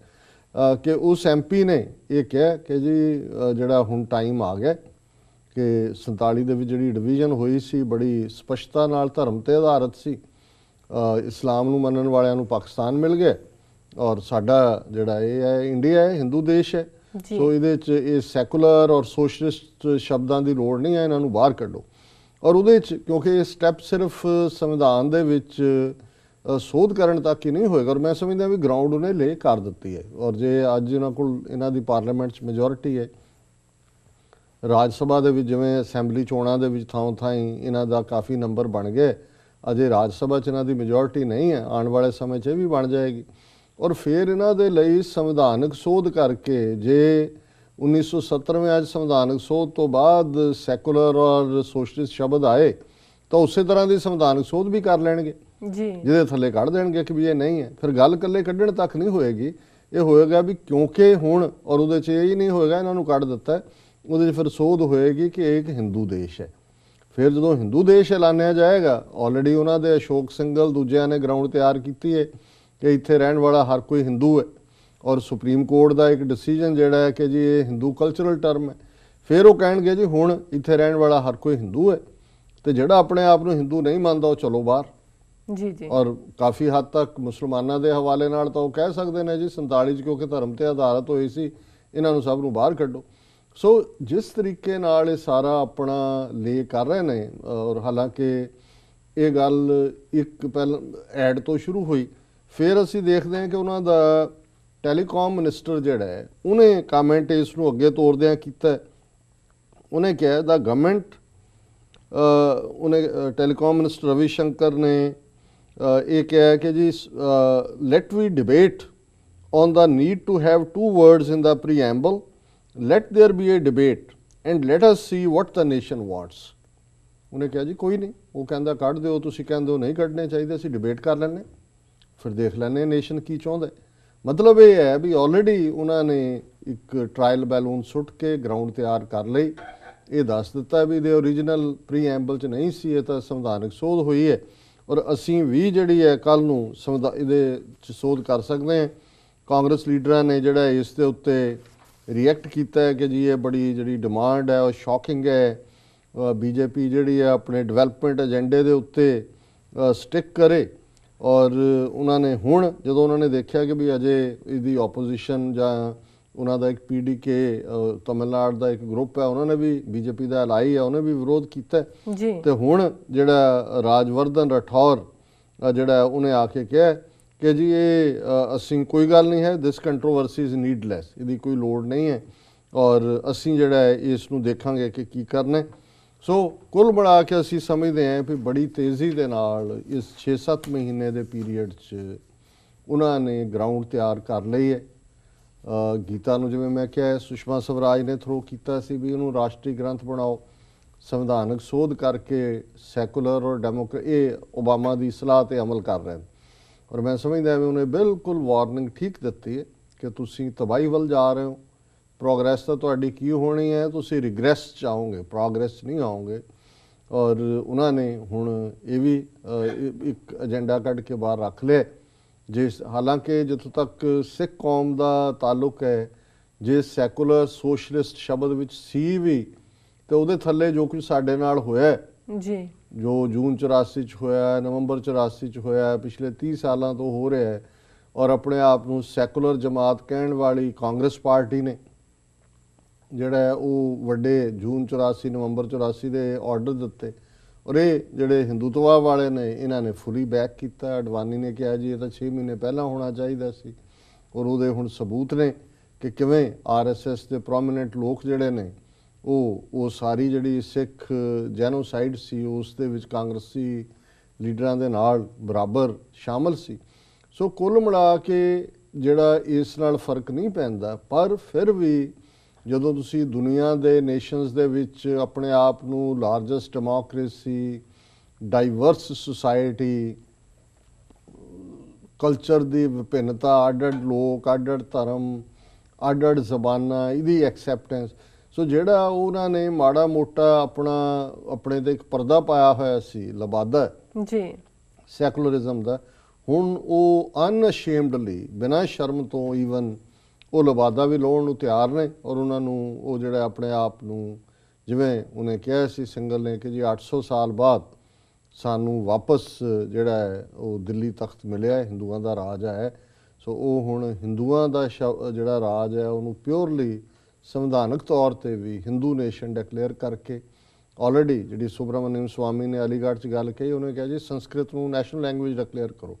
ਕਿ ਉਸ MP ਨੇ ਇਹ ਕਿਹਾ ਕਿ ਜੀ ਜਿਹੜਾ ਹੁਣ ਟਾਈਮ ਆ ਗਿਆ ਕਿ 47 ਦੇ ਵਿੱਚ ਜਿਹੜੀ ਡਿਵੀਜ਼ਨ ਹੋਈ ਸੀ ਬੜੀ ਸਪਸ਼ਟਤਾ ਨਾਲ ਧਰਮ ਤੇ ਆਧਾਰਿਤ ਸੀ, ਇਸਲਾਮ ਨੂੰ ਮੰਨਣ ਵਾਲਿਆਂ ਨੂੰ ਪਾਕਿਸਤਾਨ ਮਿਲ ਗਿਆ ਔਰ ਸਾਡਾ ਜਿਹੜਾ ਇਹ ਹੈ ਇੰਡੀਆ ਹੈ, ਹਿੰਦੂ ਦੇਸ਼ ਹੈ। ਸੋ ਇਹਦੇ 'ਚ ਇਹ ਸੈਕੂਲਰ ਔਰ ਸੋਸ਼ਲਿਸਟ ਸ਼ਬਦਾਂ ਦੀ ਲੋੜ ਨਹੀਂ ਹੈ, ਇਹਨਾਂ ਨੂੰ ਬਾਹਰ ਕੱਢੋ। ਔਰ ਉਹਦੇ 'ਚ ਕਿਉਂਕਿ ਇਹ ਸਟੈਪ ਸਿਰਫ ਸੰਵਿਧਾਨ ਦੇ ਵਿੱਚ ਸੋਧ ਕਰਨ ਤੱਕ ਹੀ ਨਹੀਂ ਹੋਏਗਾ, ਔਰ ਮੈਂ ਸਮਝਦਾ ਵੀ ਗਰਾਊਂਡ ਉਹਨੇ ਲੇ ਕਰ ਦਿੱਤੀ ਹੈ। ਔਰ ਜੇ ਅੱਜ ਇਹਨਾਂ ਕੋਲ ਇਹਨਾਂ ਦੀ ਪਾਰਲੀਮੈਂਟ 'ਚ ਮੈਜੋਰਿਟੀ ਹੈ, ਰਾਜ ਸਭਾ ਦੇ ਵਿੱਚ ਜਿਵੇਂ ਅਸੈਂਬਲੀ ਚੋਣਾਂ ਦੇ ਵਿੱਚ ਥਾਂ ਥਾਈਂ ਇਹਨਾਂ ਦਾ ਕਾਫੀ ਨੰਬਰ ਬਣ ਗਏ, ਅਜੇ ਰਾਜ ਸਭਾ 'ਚ ਇਹਨਾਂ ਦੀ ਮੈਜੋਰਿਟੀ ਨਹੀਂ ਹੈ, ਆਉਣ ਵਾਲੇ ਸਮੇਂ 'ਚ ਇਹ ਵੀ ਬਣ ਜਾਏਗੀ। ਔਰ ਫਿਰ ਇਹਨਾਂ ਦੇ ਲਈ ਸੰਵਿਧਾਨਕ ਸੋਧ ਕਰਕੇ, ਜੇ 1970 ਅੱਜ ਸੰਵਿਧਾਨਕ ਸੋਧ ਤੋਂ ਬਾਅਦ ਸੈਕੂਲਰ ਔਰ ਸੋਸ਼ਲਿਸਟ ਸ਼ਬਦ ਆਏ ਤਾਂ ਉਸੇ ਤਰ੍ਹਾਂ ਦੀ ਸੰਵਿਧਾਨਕ ਸੋਧ ਵੀ ਕਰ ਲੈਣਗੇ ਜੀ, ਜਿਹਦੇ ਥੱਲੇ ਕੱਢ ਦੇਣਗੇ ਕਿ ਵੀ ਇਹ ਨਹੀਂ ਹੈ। ਫਿਰ ਗੱਲ ਇਕੱਲੇ ਕੱਢਣ ਤੱਕ ਨਹੀਂ ਹੋਏਗੀ, ਇਹ ਹੋਏਗਾ ਵੀ ਕਿਉਂਕਿ ਹੁਣ, ਔਰ ਉਹਦੇ 'ਚ ਇਹ ਹੀ ਨਹੀਂ ਹੋਏਗਾ ਇਹਨਾਂ ਨੂੰ ਕੱਢ ਦਿੱਤਾ, ਉਹਦੇ 'ਚ ਫਿਰ ਸੋਧ ਹੋਏਗੀ ਕਿ ਇਹ ਇੱਕ ਹਿੰਦੂ ਦੇਸ਼ ਹੈ। ਫਿਰ ਜਦੋਂ ਹਿੰਦੂ ਦੇਸ਼ ਐਲਾਨਿਆ ਜਾਏਗਾ, ਆਲਰੇਡੀ ਉਹਨਾਂ ਦੇ ਅਸ਼ੋਕ ਸਿੰਘਲ ਦੂਜਿਆਂ ਨੇ ਗਰਾਊਂਡ ਤਿਆਰ ਕੀਤੀ ਹੈ ਕਿ ਇੱਥੇ ਰਹਿਣ ਵਾਲਾ ਹਰ ਕੋਈ ਹਿੰਦੂ ਹੈ, ਔਰ ਸੁਪਰੀਮ ਕੋਰਟ ਦਾ ਇੱਕ ਡਿਸੀਜਨ ਜਿਹੜਾ ਹੈ ਕਿ ਜੀ ਇਹ ਹਿੰਦੂ ਕਲਚਰਲ ਟਰਮ ਹੈ। ਫਿਰ ਉਹ ਕਹਿਣਗੇ ਜੀ ਹੁਣ ਇੱਥੇ ਰਹਿਣ ਵਾਲਾ ਹਰ ਕੋਈ ਹਿੰਦੂ ਹੈ, ਤੇ ਜਿਹੜਾ ਆਪਣੇ ਆਪ ਨੂੰ ਹਿੰਦੂ ਨਹੀਂ ਮੰਨਦਾ ਉਹ ਚਲੋ ਬਾਹਰ ਜੀ। ਔਰ ਕਾਫੀ ਹੱਦ ਤੱਕ ਮੁਸਲਮਾਨਾਂ ਦੇ ਹਵਾਲੇ ਨਾਲ ਤਾਂ ਉਹ ਕਹਿ ਸਕਦੇ ਨੇ ਜੀ 47 'ਚ ਕਿਉਂਕਿ ਧਰਮ ਤੇ ਆਧਾਰਿਤ ਹੋਈ ਸੀ, ਇਹਨਾਂ ਨੂੰ ਸਭ ਨੂੰ ਬਾਹਰ ਕੱਢੋ। ਸੋ ਜਿਸ ਤਰੀਕੇ ਨਾਲ ਇਹ ਸਾਰਾ ਆਪਣਾ ਲੇ ਕਰ ਰਹੇ ਨੇ, ਔਰ ਹਾਲਾਂਕਿ ਇਹ ਗੱਲ ਇੱਕ ਪਹਿਲਾਂ ਐਡ ਤੋਂ ਸ਼ੁਰੂ ਹੋਈ, ਫਿਰ ਅਸੀਂ ਦੇਖਦੇ ਹਾਂ ਕਿ ਉਹਨਾਂ ਦਾ ਟੈਲੀਕਾਮ ਮਿਨਿਸਟਰ ਜਿਹੜਾ ਹੈ ਉਹਨੇ ਕਮੈਂਟ ਇਸ ਨੂੰ ਅੱਗੇ ਤੋਰਦਿਆਂ ਕੀਤਾ। ਉਹਨੇ ਕਿਹਾ ਦਾ ਗਵਰਨਮੈਂਟ, ਉਹਨੇ ਟੈਲੀਕਾਮ ਮਿਨਿਸਟਰ ਰਵੀ ਸ਼ੰਕਰ ਨੇ ਇਹ ਕਿਹਾ ਕਿ ਜੀ let we debate on the need to have 2 words in the preamble, let there be a debate and let us see what the nation wants। ਉਹਨੇ ਕਿਹਾ ਜੀ ਕੋਈ ਨਹੀਂ, ਉਹ ਕਹਿੰਦਾ ਕੱਢ ਦਿਓ, ਤੁਸੀਂ ਕਹਿੰਦੇ ਹੋ ਨਹੀਂ ਕੱਢਣੇ ਚਾਹੀਦੇ, ਅਸੀਂ ਡਿਬੇਟ ਕਰ ਲੈਂਦੇ, ਫਿਰ ਦੇਖ ਲੈਂਦੇ ਨੇਸ਼ਨ ਕੀ ਚਾਹੁੰਦਾ। ਮਤਲਬ ਇਹ ਹੈ ਵੀ ਆਲਰੇਡੀ ਉਹਨਾਂ ਨੇ ਇੱਕ ਟਰਾਇਲ ਬੈਲੂਨ ਸੁੱਟ ਕੇ ਗਰਾਊਂਡ ਤਿਆਰ ਕਰ ਲਈ, ਇਹ ਦੱਸ ਦਿੱਤਾ ਵੀ ਇਹਦੇ ਓਰੀਜਨਲ ਪ੍ਰੀਐਂਬਲ 'ਚ ਨਹੀਂ ਸੀ, ਇਹ ਤਾਂ ਸੰਵਿਧਾਨਕ ਸੋਧ ਹੋਈ ਹੈ ਔਰ ਅਸੀਂ ਵੀ ਜਿਹੜੀ ਹੈ ਕੱਲ ਨੂੰ ਇਹਦੇ 'ਚ ਸੋਧ ਕਰ ਸਕਦੇ ਹਾਂ। ਕਾਂਗਰਸ ਲੀਡਰਾਂ ਨੇ ਜਿਹੜਾ ਇਸ ਦੇ ਉੱਤੇ ਰਿਐਕਟ ਕੀਤਾ ਹੈ ਕਿ ਜੀ ਇਹ ਬੜੀ ਜਿਹੜੀ ਡਿਮਾਂਡ ਹੈ ਉਹ ਸ਼ੌਕਿੰਗ ਹੈ, BJP ਜਿਹੜੀ ਹੈ ਆਪਣੇ ਡਿਵੈਲਪਮੈਂਟ ਏਜੰਡੇ ਦੇ ਉੱਤੇ ਸਟਿਕ ਕਰੇ। ਔਰ ਉਹਨਾਂ ਨੇ ਹੁਣ ਜਦੋਂ ਉਹਨਾਂ ਨੇ ਦੇਖਿਆ ਕਿ ਵੀ ਅਜੇ ਇਹਦੀ ਆਪੋਜੀਸ਼ਨ ਜਾਂ ਉਹਨਾਂ ਦਾ ਇੱਕ ਪੀਡੀਕੇ ਤਮਿਲਨਾਡੂ ਦਾ ਇੱਕ ਗਰੁੱਪ ਹੈ, ਉਹਨਾਂ ਨੇ ਵੀ ਬੀਜੇਪੀ ਦਾ ਐਲਾਈ ਹੈ, ਉਹਨੇ ਵੀ ਵਿਰੋਧ ਕੀਤਾ ਜੀ। ਤੇ ਹੁਣ ਜਿਹੜਾ ਰਾਜਵਰਧਨ ਰਾਠੌਰ ਜਿਹੜਾ ਉਹਨੇ ਆ ਕੇ ਕਿਹਾ ਕਿ ਜੀ ਇਹ ਅਸੀਂ ਕੋਈ ਗੱਲ ਨਹੀਂ ਹੈ, ਦਿਸ ਕੰਟਰੋਵਰਸੀ ਇਜ਼ ਨੀਡਲੈਸ, ਇਹਦੀ ਕੋਈ ਲੋੜ ਨਹੀਂ ਹੈ ਔਰ ਅਸੀਂ ਜਿਹੜਾ ਹੈ ਇਸ ਨੂੰ ਦੇਖਾਂਗੇ ਕਿ ਕੀ ਕਰਨਾ। ਸੋ ਕੁੱਲ ਮਿਲਾ ਕੇ ਅਸੀਂ ਸਮਝਦੇ ਹਾਂ ਵੀ ਬੜੀ ਤੇਜ਼ੀ ਦੇ ਨਾਲ ਇਸ 6-7 ਮਹੀਨੇ ਦੇ ਪੀਰੀਅਡ 'ਚ ਉਹਨਾਂ ਨੇ ਗਰਾਊਂਡ ਤਿਆਰ ਕਰ ਲਈ ਹੈ। ਗੀਤਾ ਨੂੰ ਜਿਵੇਂ ਮੈਂ ਕਿਹਾ ਸੁਸ਼ਮਾ ਸਵਰਾਜ ਨੇ ਥਰੋ ਕੀਤਾ ਸੀ ਵੀ ਉਹਨੂੰ ਰਾਸ਼ਟਰੀ ਗ੍ਰੰਥ ਬਣਾਓ, ਸੰਵਿਧਾਨਕ ਸੋਧ ਕਰਕੇ ਸੈਕੂਲਰ ਔਰ ਇਹ ਓਬਾਮਾ ਦੀ ਸਲਾਹ 'ਤੇ ਅਮਲ ਕਰ ਰਹੇ ਨੇ ਔਰ ਮੈਂ ਸਮਝਦਾ ਵੀ ਉਹਨੇ ਬਿਲਕੁਲ ਵਾਰਨਿੰਗ ਠੀਕ ਦਿੱਤੀ ਹੈ ਕਿ ਤੁਸੀਂ ਤਬਾਹੀ ਵੱਲ ਜਾ ਰਹੇ ਹੋ, ਪ੍ਰੋਗਰੈਸ ਤਾਂ ਤੁਹਾਡੀ ਕੀ ਹੋਣੀ ਹੈ, ਤੁਸੀਂ ਰਿਗਰੈਸ 'ਚ ਆਓਗੇ, ਪ੍ਰੋਗਰੈਸ ਨਹੀਂ ਆਓਗੇ। ਔਰ ਉਹਨਾਂ ਨੇ ਹੁਣ ਇਹ ਵੀ ਇੱਕ ਏਜੰਡਾ ਕੱਢ ਕੇ ਬਾਹਰ ਰੱਖ ਲਿਆ ਜਿਸ ਹਾਲਾਂਕਿ ਜਿੱਥੋਂ ਤੱਕ ਸਿੱਖ ਕੌਮ ਦਾ ਤਾਲੁਕ ਹੈ, ਜੇ ਸੈਕੂਲਰ ਸੋਸ਼ਲਿਸਟ ਸ਼ਬਦ ਵਿੱਚ ਸੀ ਵੀ ਤੇ ਉਹਦੇ ਥੱਲੇ ਜੋ ਕੁਝ ਸਾਡੇ ਨਾਲ ਹੋਇਆ ਜੀ, ਜੋ ਜੂਨ 84 ਚ ਹੋਇਆ, ਨਵੰਬਰ 84 ਚ ਹੋਇਆ, ਪਿਛਲੇ 30 ਸਾਲਾਂ ਤੋਂ ਹੋ ਰਿਹਾ ਹੈ ਔਰ ਆਪਣੇ ਆਪ ਨੂੰ ਸੈਕੂਲਰ ਜਮਾਤ ਕਹਿਣ ਵਾਲੀ ਕਾਂਗਰਸ ਪਾਰਟੀ ਨੇ ਜਿਹੜਾ ਉਹ ਵੱਡੇ ਜੂਨ 84 ਨਵੰਬਰ 84 ਦੇ ਆਰਡਰ ਦਿੱਤੇ ਔਰ ਇਹ ਜਿਹੜੇ ਹਿੰਦੂਤਵਾ ਵਾਲੇ ਨੇ ਇਹਨਾਂ ਨੇ ਫੁੱਲੀ ਬੈਕ ਕੀਤਾ। ਅਡਵਾਨੀ ਨੇ ਕਿਹਾ ਜੀ ਇਹ ਤਾਂ 6 ਮਹੀਨੇ ਪਹਿਲਾਂ ਹੋਣਾ ਚਾਹੀਦਾ ਸੀ ਔਰ ਉਹਦੇ ਹੁਣ ਸਬੂਤ ਨੇ ਕਿ ਕਿਵੇਂ ਆਰਐਸਐਸ ਦੇ ਪ੍ਰੋਮੀਨੈਂਟ ਲੋਕ ਜਿਹੜੇ ਨੇ ਉਹ ਸਾਰੀ ਜਿਹੜੀ ਸਿੱਖ ਜੈਨੋਸਾਈਡ ਸੀ ਉਸ ਦੇ ਵਿੱਚ ਕਾਂਗਰਸੀ ਲੀਡਰਾਂ ਦੇ ਨਾਲ ਬਰਾਬਰ ਸ਼ਾਮਲ ਸੀ। ਸੋ ਕੁੱਲ ਮਿਲਾ ਕੇ ਜਿਹੜਾ ਇਸ ਨਾਲ ਫਰਕ ਨਹੀਂ ਪੈਂਦਾ, ਪਰ ਫਿਰ ਵੀ ਜਦੋਂ ਤੁਸੀਂ ਦੁਨੀਆ ਦੇ ਨੇਸ਼ਨਸ ਦੇ ਵਿੱਚ ਆਪਣੇ ਆਪ ਨੂੰ largest democracy, diverse society, culture ਦੀ ਵਿਭਿੰਨਤਾ, ਅੱਡ-ਅੱਡ ਲੋਕ, ਅੱਡ-ਅੱਡ ਧਰਮ, ਅੱਡ-ਅੱਡ ਜ਼ਬਾਨਾਂ, ਇਹਦੀ ਐਕਸੈਪਟੈਂਸ, ਸੋ ਜਿਹੜਾ ਉਹਨਾਂ ਨੇ ਮਾੜਾ ਮੋਟਾ ਆਪਣੇ ਤੇ ਇੱਕ ਪਰਦਾ ਪਾਇਆ ਹੋਇਆ ਸੀ ਲਬਾਦਾ ਜੀ ਸੈਕੂਲਰਿਜ਼ਮ ਦਾ, ਹੁਣ ਉਹ ਅਨਅਸ਼ੇਮਡਲੀ ਬਿਨਾਂ ਸ਼ਰਮ ਤੋਂ ਈਵਨ ਉਹ ਲਬਾਦਾ ਵੀ ਲਾਉਣ ਨੂੰ ਤਿਆਰ ਨੇ ਔਰ ਉਹਨਾਂ ਨੂੰ ਉਹ ਜਿਹੜਾ ਆਪਣੇ ਆਪ ਨੂੰ ਜਿਵੇਂ ਉਹਨੇ ਕਿਹਾ ਸੀ ਸਿੰਗਲ ਨੇ ਕਿ ਜੀ 800 ਸਾਲ ਬਾਅਦ ਸਾਨੂੰ ਵਾਪਸ ਜਿਹੜਾ ਹੈ ਉਹ ਦਿੱਲੀ ਤਖਤ ਮਿਲਿਆ ਹੈ, ਹਿੰਦੂਆਂ ਦਾ ਰਾਜ ਹੈ। ਸੋ ਉਹ ਹੁਣ ਹਿੰਦੂਆਂ ਦਾ ਜਿਹੜਾ ਰਾਜ ਹੈ ਉਹਨੂੰ ਪਿਓਰਲੀ ਸੰਵਿਧਾਨਕ ਤੌਰ ਤੇ ਵੀ ਹਿੰਦੂ ਨੇਸ਼ਨ ਡਿਕਲੇਅਰ ਕਰਕੇ ਆਲਰੇਡੀ ਜਿਹੜੀ ਸੁਬਰਾਮਨਿਅਮ ਸਵਾਮੀ ਨੇ ਅਲੀਗੜ੍ਹ 'ਚ ਗੱਲ ਕਹੀ, ਉਹਨੇ ਕਿਹਾ ਜੀ ਸੰਸਕ੍ਰਿਤ ਨੂੰ ਨੈਸ਼ਨਲ ਲੈਂਗੁਏਜ ਡਿਕਲੇਅਰ ਕਰੋ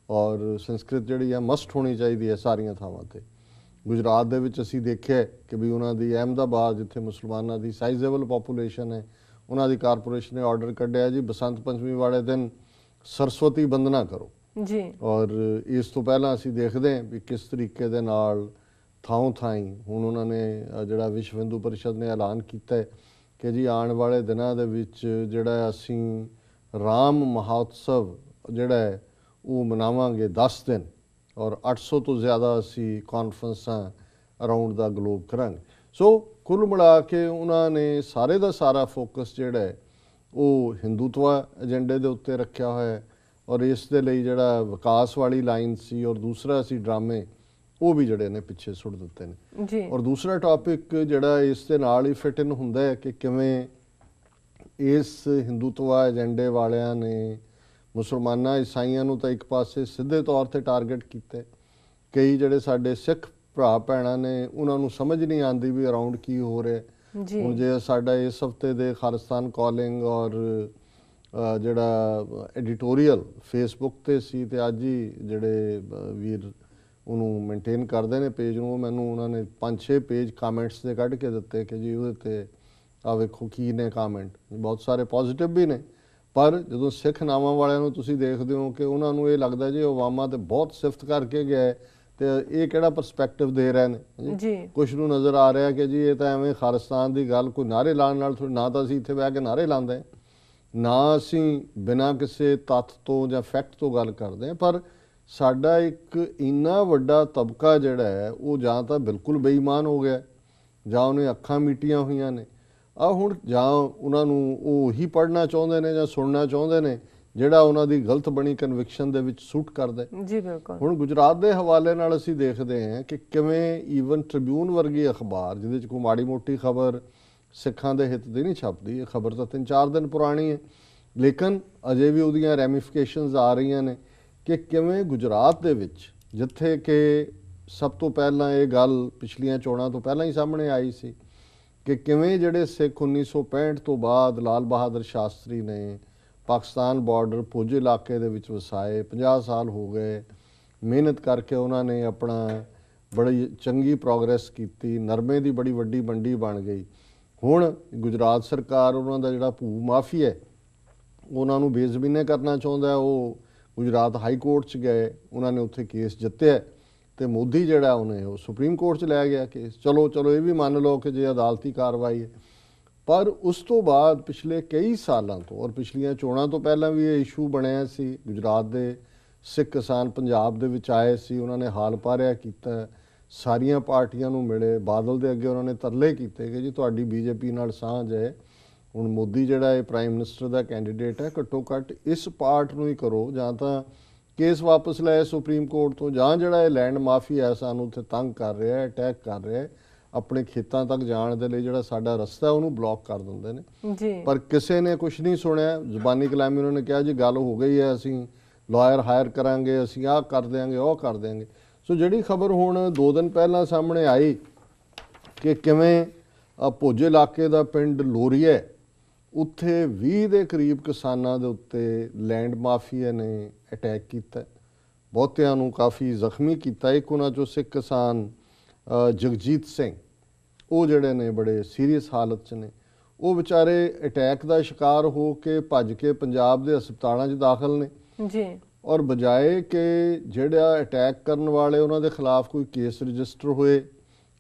ਔਰ ਸੰਸਕ੍ਰਿਤ ਜਿਹੜੀ ਹੈ ਮਸਟ ਹੋਣੀ ਚਾਹੀਦੀ ਹੈ ਸਾਰੀਆਂ ਥਾਵਾਂ 'ਤੇ। ਗੁਜਰਾਤ ਦੇ ਵਿੱਚ ਅਸੀਂ ਦੇਖਿਆ ਕਿ ਵੀ ਉਹਨਾਂ ਦੀ ਅਹਿਮਦਾਬਾਦ ਜਿੱਥੇ ਮੁਸਲਮਾਨਾਂ ਦੀ ਸਾਈਜ਼ੇਬਲ ਪੋਪੂਲੇਸ਼ਨ ਹੈ, ਉਹਨਾਂ ਦੀ ਕਾਰਪੋਰੇਸ਼ਨ ਨੇ ਆਰਡਰ ਕੱਢਿਆ ਜੀ ਬਸੰਤ ਪੰਚਮੀ ਵਾਲੇ ਦਿਨ ਸਰਸਵਤੀ ਬੰਦਨਾ ਕਰੋ ਜੀ। ਔਰ ਇਸ ਤੋਂ ਪਹਿਲਾਂ ਅਸੀਂ ਦੇਖਦੇ ਹਾਂ ਵੀ ਕਿਸ ਤਰੀਕੇ ਦੇ ਨਾਲ ਥਾਂ ਥਾਈਂ ਹੁਣ ਉਹਨਾਂ ਨੇ ਜਿਹੜਾ ਵਿਸ਼ਵ ਹਿੰਦੂ ਪਰਿਸ਼ਦ ਨੇ ਐਲਾਨ ਕੀਤਾ ਹੈ ਕਿ ਜੀ ਆਉਣ ਵਾਲੇ ਦਿਨਾਂ ਦੇ ਵਿੱਚ ਜਿਹੜਾ ਅਸੀਂ ਰਾਮ ਮਹੋਤਸਵ ਜਿਹੜਾ ਹੈ ਉਹ ਮਨਾਵਾਂਗੇ 10 ਦਿਨ ਔਰ 800 ਤੋਂ ਜ਼ਿਆਦਾ ਅਸੀਂ ਕਾਨਫਰੰਸਾਂ ਅਰਾਊਂਡ ਦਾ ਗਲੋਬ ਕਰਾਂਗੇ। ਸੋ ਕੁੱਲ ਮਿਲਾ ਕੇ ਉਹਨਾਂ ਨੇ ਸਾਰੇ ਦਾ ਸਾਰਾ ਫੋਕਸ ਜਿਹੜਾ ਹੈ ਉਹ ਹਿੰਦੂਤਵਾ ਏਜੰਡੇ ਦੇ ਉੱਤੇ ਰੱਖਿਆ ਹੋਇਆ ਹੈ ਔਰ ਇਸ ਦੇ ਲਈ ਜਿਹੜਾ ਵਿਕਾਸ ਵਾਲੀ ਲਾਈਨ ਸੀ ਔਰ ਦੂਸਰਾ ਸੀ ਡਰਾਮੇ ਉਹ ਵੀ ਜਿਹੜੇ ਨੇ ਪਿੱਛੇ ਸੁੱਟ ਦਿੱਤੇ ਨੇ ਜੀ। ਔਰ ਦੂਸਰਾ ਟੌਪਿਕ ਜਿਹੜਾ ਇਸ ਦੇ ਨਾਲ ਹੀ ਫਿਟ ਇਨ ਹੁੰਦਾ ਹੈ ਕਿ ਕਿਵੇਂ ਇਸ ਹਿੰਦੂਤਵਾ ਏਜੰਡੇ ਵਾਲਿਆਂ ਨੇ ਮੁਸਲਮਾਨਾਂ ਈਸਾਈਆਂ ਨੂੰ ਤਾਂ ਇੱਕ ਪਾਸੇ ਸਿੱਧੇ ਤੌਰ ਤੇ ਟਾਰਗੇਟ ਕੀਤਾ, ਕਈ ਜਿਹੜੇ ਸਾਡੇ ਸਿੱਖ ਭਰਾ ਭੈਣਾਂ ਨੇ ਉਹਨਾਂ ਨੂੰ ਸਮਝ ਨਹੀਂ ਆਉਂਦੀ ਵੀ ਅਰਾਊਂਡ ਕੀ ਹੋ ਰਿਹਾ। ਹੁਣ ਜੇ ਸਾਡਾ ਇਸ ਹਫਤੇ ਦੇ ਖਾਲਿਸਤਾਨ ਕਾਲਿੰਗ ਔਰ ਜਿਹੜਾ ਐਡੀਟੋਰੀਅਲ ਫੇਸਬੁੱਕ ਤੇ ਸੀ ਤੇ ਅੱਜ ਹੀ ਜਿਹੜੇ ਵੀਰ ਉਹਨੂੰ ਮੇਨਟੇਨ ਕਰਦੇ ਨੇ ਪੇਜ ਨੂੰ, ਮੈਨੂੰ ਉਹਨਾਂ ਨੇ 5-6 ਪੇਜ ਕਾਮੈਂਟਸ ਦੇ ਕੱਢ ਕੇ ਦਿੱਤੇ ਕਿ ਜੀ ਉਹਦੇ ਤੇ ਆ ਵੇਖੋ ਕੀ ਨੇ ਕਾਮੈਂਟ, ਬਹੁਤ ਸਾਰੇ ਪੋਜ਼ਿਟਿਵ ਵੀ ਨੇ, ਪਰ ਜਦੋਂ ਸਿੱਖ ਨਾਵਾਂ ਵਾਲਿਆਂ ਨੂੰ ਤੁਸੀਂ ਦੇਖਦੇ ਹੋ ਕਿ ਉਹਨਾਂ ਨੂੰ ਇਹ ਲੱਗਦਾ ਜੀ ਓਬਾਮਾ ਤੇ ਬਹੁਤ ਸਿਫਤ ਕਰਕੇ ਗਿਆ ਤੇ ਇਹ ਕਿਹੜਾ ਪਰਸਪੈਕਟਿਵ ਦੇ ਰਹੇ ਨੇ ਜੀ। ਕੁਛ ਨੂੰ ਨਜ਼ਰ ਆ ਰਿਹਾ ਕਿ ਜੀ ਇਹ ਤਾਂ ਐਵੇਂ ਖਾਲਿਸਤਾਨ ਦੀ ਗੱਲ ਕੋਈ ਨਾਅਰੇ ਲਾਉਣ ਨਾਲ ਨਾ ਤਾਂ ਅਸੀਂ ਇੱਥੇ ਬਹਿ ਕੇ ਨਾਅਰੇ ਲਾਉਂਦੇ ਨਾ ਅਸੀਂ ਬਿਨਾਂ ਕਿਸੇ ਤੱਥ ਤੋਂ ਜਾਂ ਫੈਕਟ ਤੋਂ ਗੱਲ ਕਰਦੇ ਹਾਂ, ਪਰ ਸਾਡਾ ਇੱਕ ਇੰਨਾ ਵੱਡਾ ਤਬਕਾ ਜਿਹੜਾ ਹੈ ਉਹ ਜਾਂ ਤਾਂ ਬਿਲਕੁਲ ਬੇਈਮਾਨ ਹੋ ਗਿਆ ਜਾਂ ਉਹਨੇ ਅੱਖਾਂ ਮੀਟੀਆਂ ਹੋਈਆਂ ਨੇ ਆ ਹੁਣ, ਜਾਂ ਉਹਨਾਂ ਨੂੰ ਉਹ ਹੀ ਪੜ੍ਹਨਾ ਚਾਹੁੰਦੇ ਨੇ ਜਾਂ ਸੁਣਨਾ ਚਾਹੁੰਦੇ ਨੇ ਜਿਹੜਾ ਉਹਨਾਂ ਦੀ ਗਲਤ ਬਣੀ ਕਨਵਿਕਸ਼ਨ ਦੇ ਵਿੱਚ ਸੂਟ ਕਰਦਾ ਜੀ। ਬਿਲਕੁਲ। ਹੁਣ ਗੁਜਰਾਤ ਦੇ ਹਵਾਲੇ ਨਾਲ ਅਸੀਂ ਦੇਖਦੇ ਹਾਂ ਕਿ ਕਿਵੇਂ ਈਵਨ ਟ੍ਰਿਬਿਊਨ ਵਰਗੀ ਅਖਬਾਰ ਜਿਹਦੇ 'ਚ ਕੋਈ ਮਾੜੀ ਮੋਟੀ ਖਬਰ ਸਿੱਖਾਂ ਦੇ ਹਿੱਤ ਦੀ ਨਹੀਂ ਛਪਦੀ, ਇਹ ਖਬਰ ਤਾਂ 3-4 ਦਿਨ ਪੁਰਾਣੀ ਹੈ ਲੇਕਿਨ ਅਜੇ ਵੀ ਉਹਦੀਆਂ ਰੈਮੀਫਿਕੇਸ਼ਨਸ ਆ ਰਹੀਆਂ ਨੇ ਕਿ ਕਿਵੇਂ ਗੁਜਰਾਤ ਦੇ ਵਿੱਚ ਜਿੱਥੇ ਕਿ ਸਭ ਤੋਂ ਪਹਿਲਾਂ ਇਹ ਗੱਲ ਪਿਛਲੀਆਂ ਚੋਣਾਂ ਤੋਂ ਪਹਿਲਾਂ ਹੀ ਸਾਹਮਣੇ ਆਈ ਸੀ ਕਿ ਕਿਵੇਂ ਜਿਹੜੇ ਸਿੱਖ 1965 ਤੋਂ ਬਾਅਦ ਲਾਲ ਬਹਾਦਰ ਸ਼ਾਸਤਰੀ ਨੇ ਪਾਕਿਸਤਾਨ ਬਾਰਡਰ ਪੁੰਜ ਇਲਾਕੇ ਦੇ ਵਿੱਚ ਵਸਾਏ, 50 ਸਾਲ ਹੋ ਗਏ, ਮਿਹਨਤ ਕਰਕੇ ਉਹਨਾਂ ਨੇ ਆਪਣਾ ਬੜੀ ਚੰਗੀ ਪ੍ਰੋਗਰੈਸ ਕੀਤੀ, ਨਰਮੇ ਦੀ ਬੜੀ ਵੱਡੀ ਮੰਡੀ ਬਣ ਗਈ। ਹੁਣ ਗੁਜਰਾਤ ਸਰਕਾਰ ਉਹਨਾਂ ਦਾ ਜਿਹੜਾ ਭੂ ਮਾਫੀਆ ਹੈ ਉਹਨਾਂ ਨੂੰ ਬੇਜ਼ਮੀਨੇ ਕਰਨਾ ਚਾਹੁੰਦਾ। ਉਹ ਗੁਜਰਾਤ ਹਾਈ ਕੋਰਟ 'ਚ ਗਏ, ਉਹਨਾਂ ਨੇ ਉੱਥੇ ਕੇਸ ਜਿੱਤਿਆ ਤੇ ਮੋਦੀ ਜਿਹੜਾ ਉਹਨੇ ਉਹ ਸੁਪਰੀਮ ਕੋਰਟ 'ਚ ਲੈ ਗਿਆ ਕੇਸ। ਚਲੋ ਇਹ ਵੀ ਮੰਨ ਲਓ ਕਿ ਜੇ ਅਦਾਲਤੀ ਕਾਰਵਾਈ ਹੈ, ਪਰ ਉਸ ਤੋਂ ਬਾਅਦ ਪਿਛਲੇ ਕਈ ਸਾਲਾਂ ਤੋਂ ਔਰ ਪਿਛਲੀਆਂ ਚੋਣਾਂ ਤੋਂ ਪਹਿਲਾਂ ਵੀ ਇਹ ਇਸ਼ੂ ਬਣਿਆ ਸੀ। ਗੁਜਰਾਤ ਦੇ ਸਿੱਖ ਕਿਸਾਨ ਪੰਜਾਬ ਦੇ ਵਿੱਚ ਆਏ ਸੀ, ਉਹਨਾਂ ਨੇ ਹਾਲ ਪਾਰਿਆ ਕੀਤਾ, ਸਾਰੀਆਂ ਪਾਰਟੀਆਂ ਨੂੰ ਮਿਲੇ, ਬਾਦਲ ਦੇ ਅੱਗੇ ਉਹਨਾਂ ਨੇ ਤਰਲੇ ਕੀਤੇ ਕਿ ਜੀ ਤੁਹਾਡੀ ਬੀਜੇਪੀ ਨਾਲ ਸਾਂਝ ਹੈ, ਹੁਣ ਮੋਦੀ ਜਿਹੜਾ ਇਹ ਪ੍ਰਾਈਮ ਮਿਨਿਸਟਰ ਦਾ ਕੈਂਡੀਡੇਟ ਹੈ, ਘੱਟੋ ਘੱਟ ਇਸ ਪਾਰਟ ਨੂੰ ਹੀ ਕਰੋ, ਜਾਂ ਤਾਂ ਕੇਸ ਵਾਪਸ ਲੈ ਸੁਪਰੀਮ ਕੋਰਟ ਤੋਂ, ਜਾਂ ਜਿਹੜਾ ਇਹ ਲੈਂਡ ਮਾਫੀਆ ਸਾਨੂੰ ਉੱਥੇ ਤੰਗ ਕਰ ਰਿਹਾ ਹੈ, ਅਟੈਕ ਕਰ ਰਿਹਾ ਹੈ, ਆਪਣੇ ਖੇਤਾਂ ਤੱਕ ਜਾਣ ਦੇ ਲਈ ਜਿਹੜਾ ਸਾਡਾ ਰਸਤਾ ਉਹਨੂੰ ਬਲੌਕ ਕਰ ਦਿੰਦੇ ਨੇ ਜੀ। ਪਰ ਕਿਸੇ ਨੇ ਕੁਝ ਨਹੀਂ ਸੁਣਿਆ, ਜ਼ੁਬਾਨੀ ਕਲਾਮੀ ਉਹਨਾਂ ਨੇ ਕਿਹਾ ਜੀ ਗੱਲ ਹੋ ਗਈ ਹੈ, ਅਸੀਂ ਲਾਇਰ ਹਾਇਰ ਕਰਾਂਗੇ, ਅਸੀਂ ਆਹ ਕਰ ਦਿਆਂਗੇ, ਉਹ ਕਰ ਦਿਆਂਗੇ। ਸੋ ਜਿਹੜੀ ਖਬਰ ਹੁਣ 2 ਦਿਨ ਪਹਿਲਾਂ ਸਾਹਮਣੇ ਆਈ ਕਿ ਕਿਵੇਂ ਭੁੱਜ ਇਲਾਕੇ ਦਾ ਪਿੰਡ ਲੋਰੀਆ, ਉੱਥੇ 20 ਦੇ ਕਰੀਬ ਕਿਸਾਨਾਂ ਦੇ ਉੱਤੇ ਲੈਂਡ ਮਾਫੀਆ ਨੇ ਅਟੈਕ ਕੀਤਾ, ਬਹੁਤਿਆਂ ਨੂੰ ਕਾਫੀ ਜ਼ਖਮੀ ਕੀਤਾ। ਇੱਕ ਉਹਨਾਂ 'ਚੋਂ ਸਿੱਖ ਕਿਸਾਨ ਜਗਜੀਤ ਸਿੰਘ, ਉਹ ਜਿਹੜੇ ਨੇ ਬੜੇ ਸੀਰੀਅਸ ਹਾਲਤ 'ਚ ਨੇ, ਉਹ ਵਿਚਾਰੇ ਅਟੈਕ ਦਾ ਸ਼ਿਕਾਰ ਹੋ ਕੇ ਭੱਜ ਕੇ ਪੰਜਾਬ ਦੇ ਹਸਪਤਾਲਾਂ 'ਚ ਦਾਖਲ ਨੇ ਜੀ। ਔਰ ਬਜਾਏ ਕਿ ਜਿਹੜਾ ਅਟੈਕ ਕਰਨ ਵਾਲੇ ਉਹਨਾਂ ਦੇ ਖਿਲਾਫ ਕੋਈ ਕੇਸ ਰਜਿਸਟਰ ਹੋਏ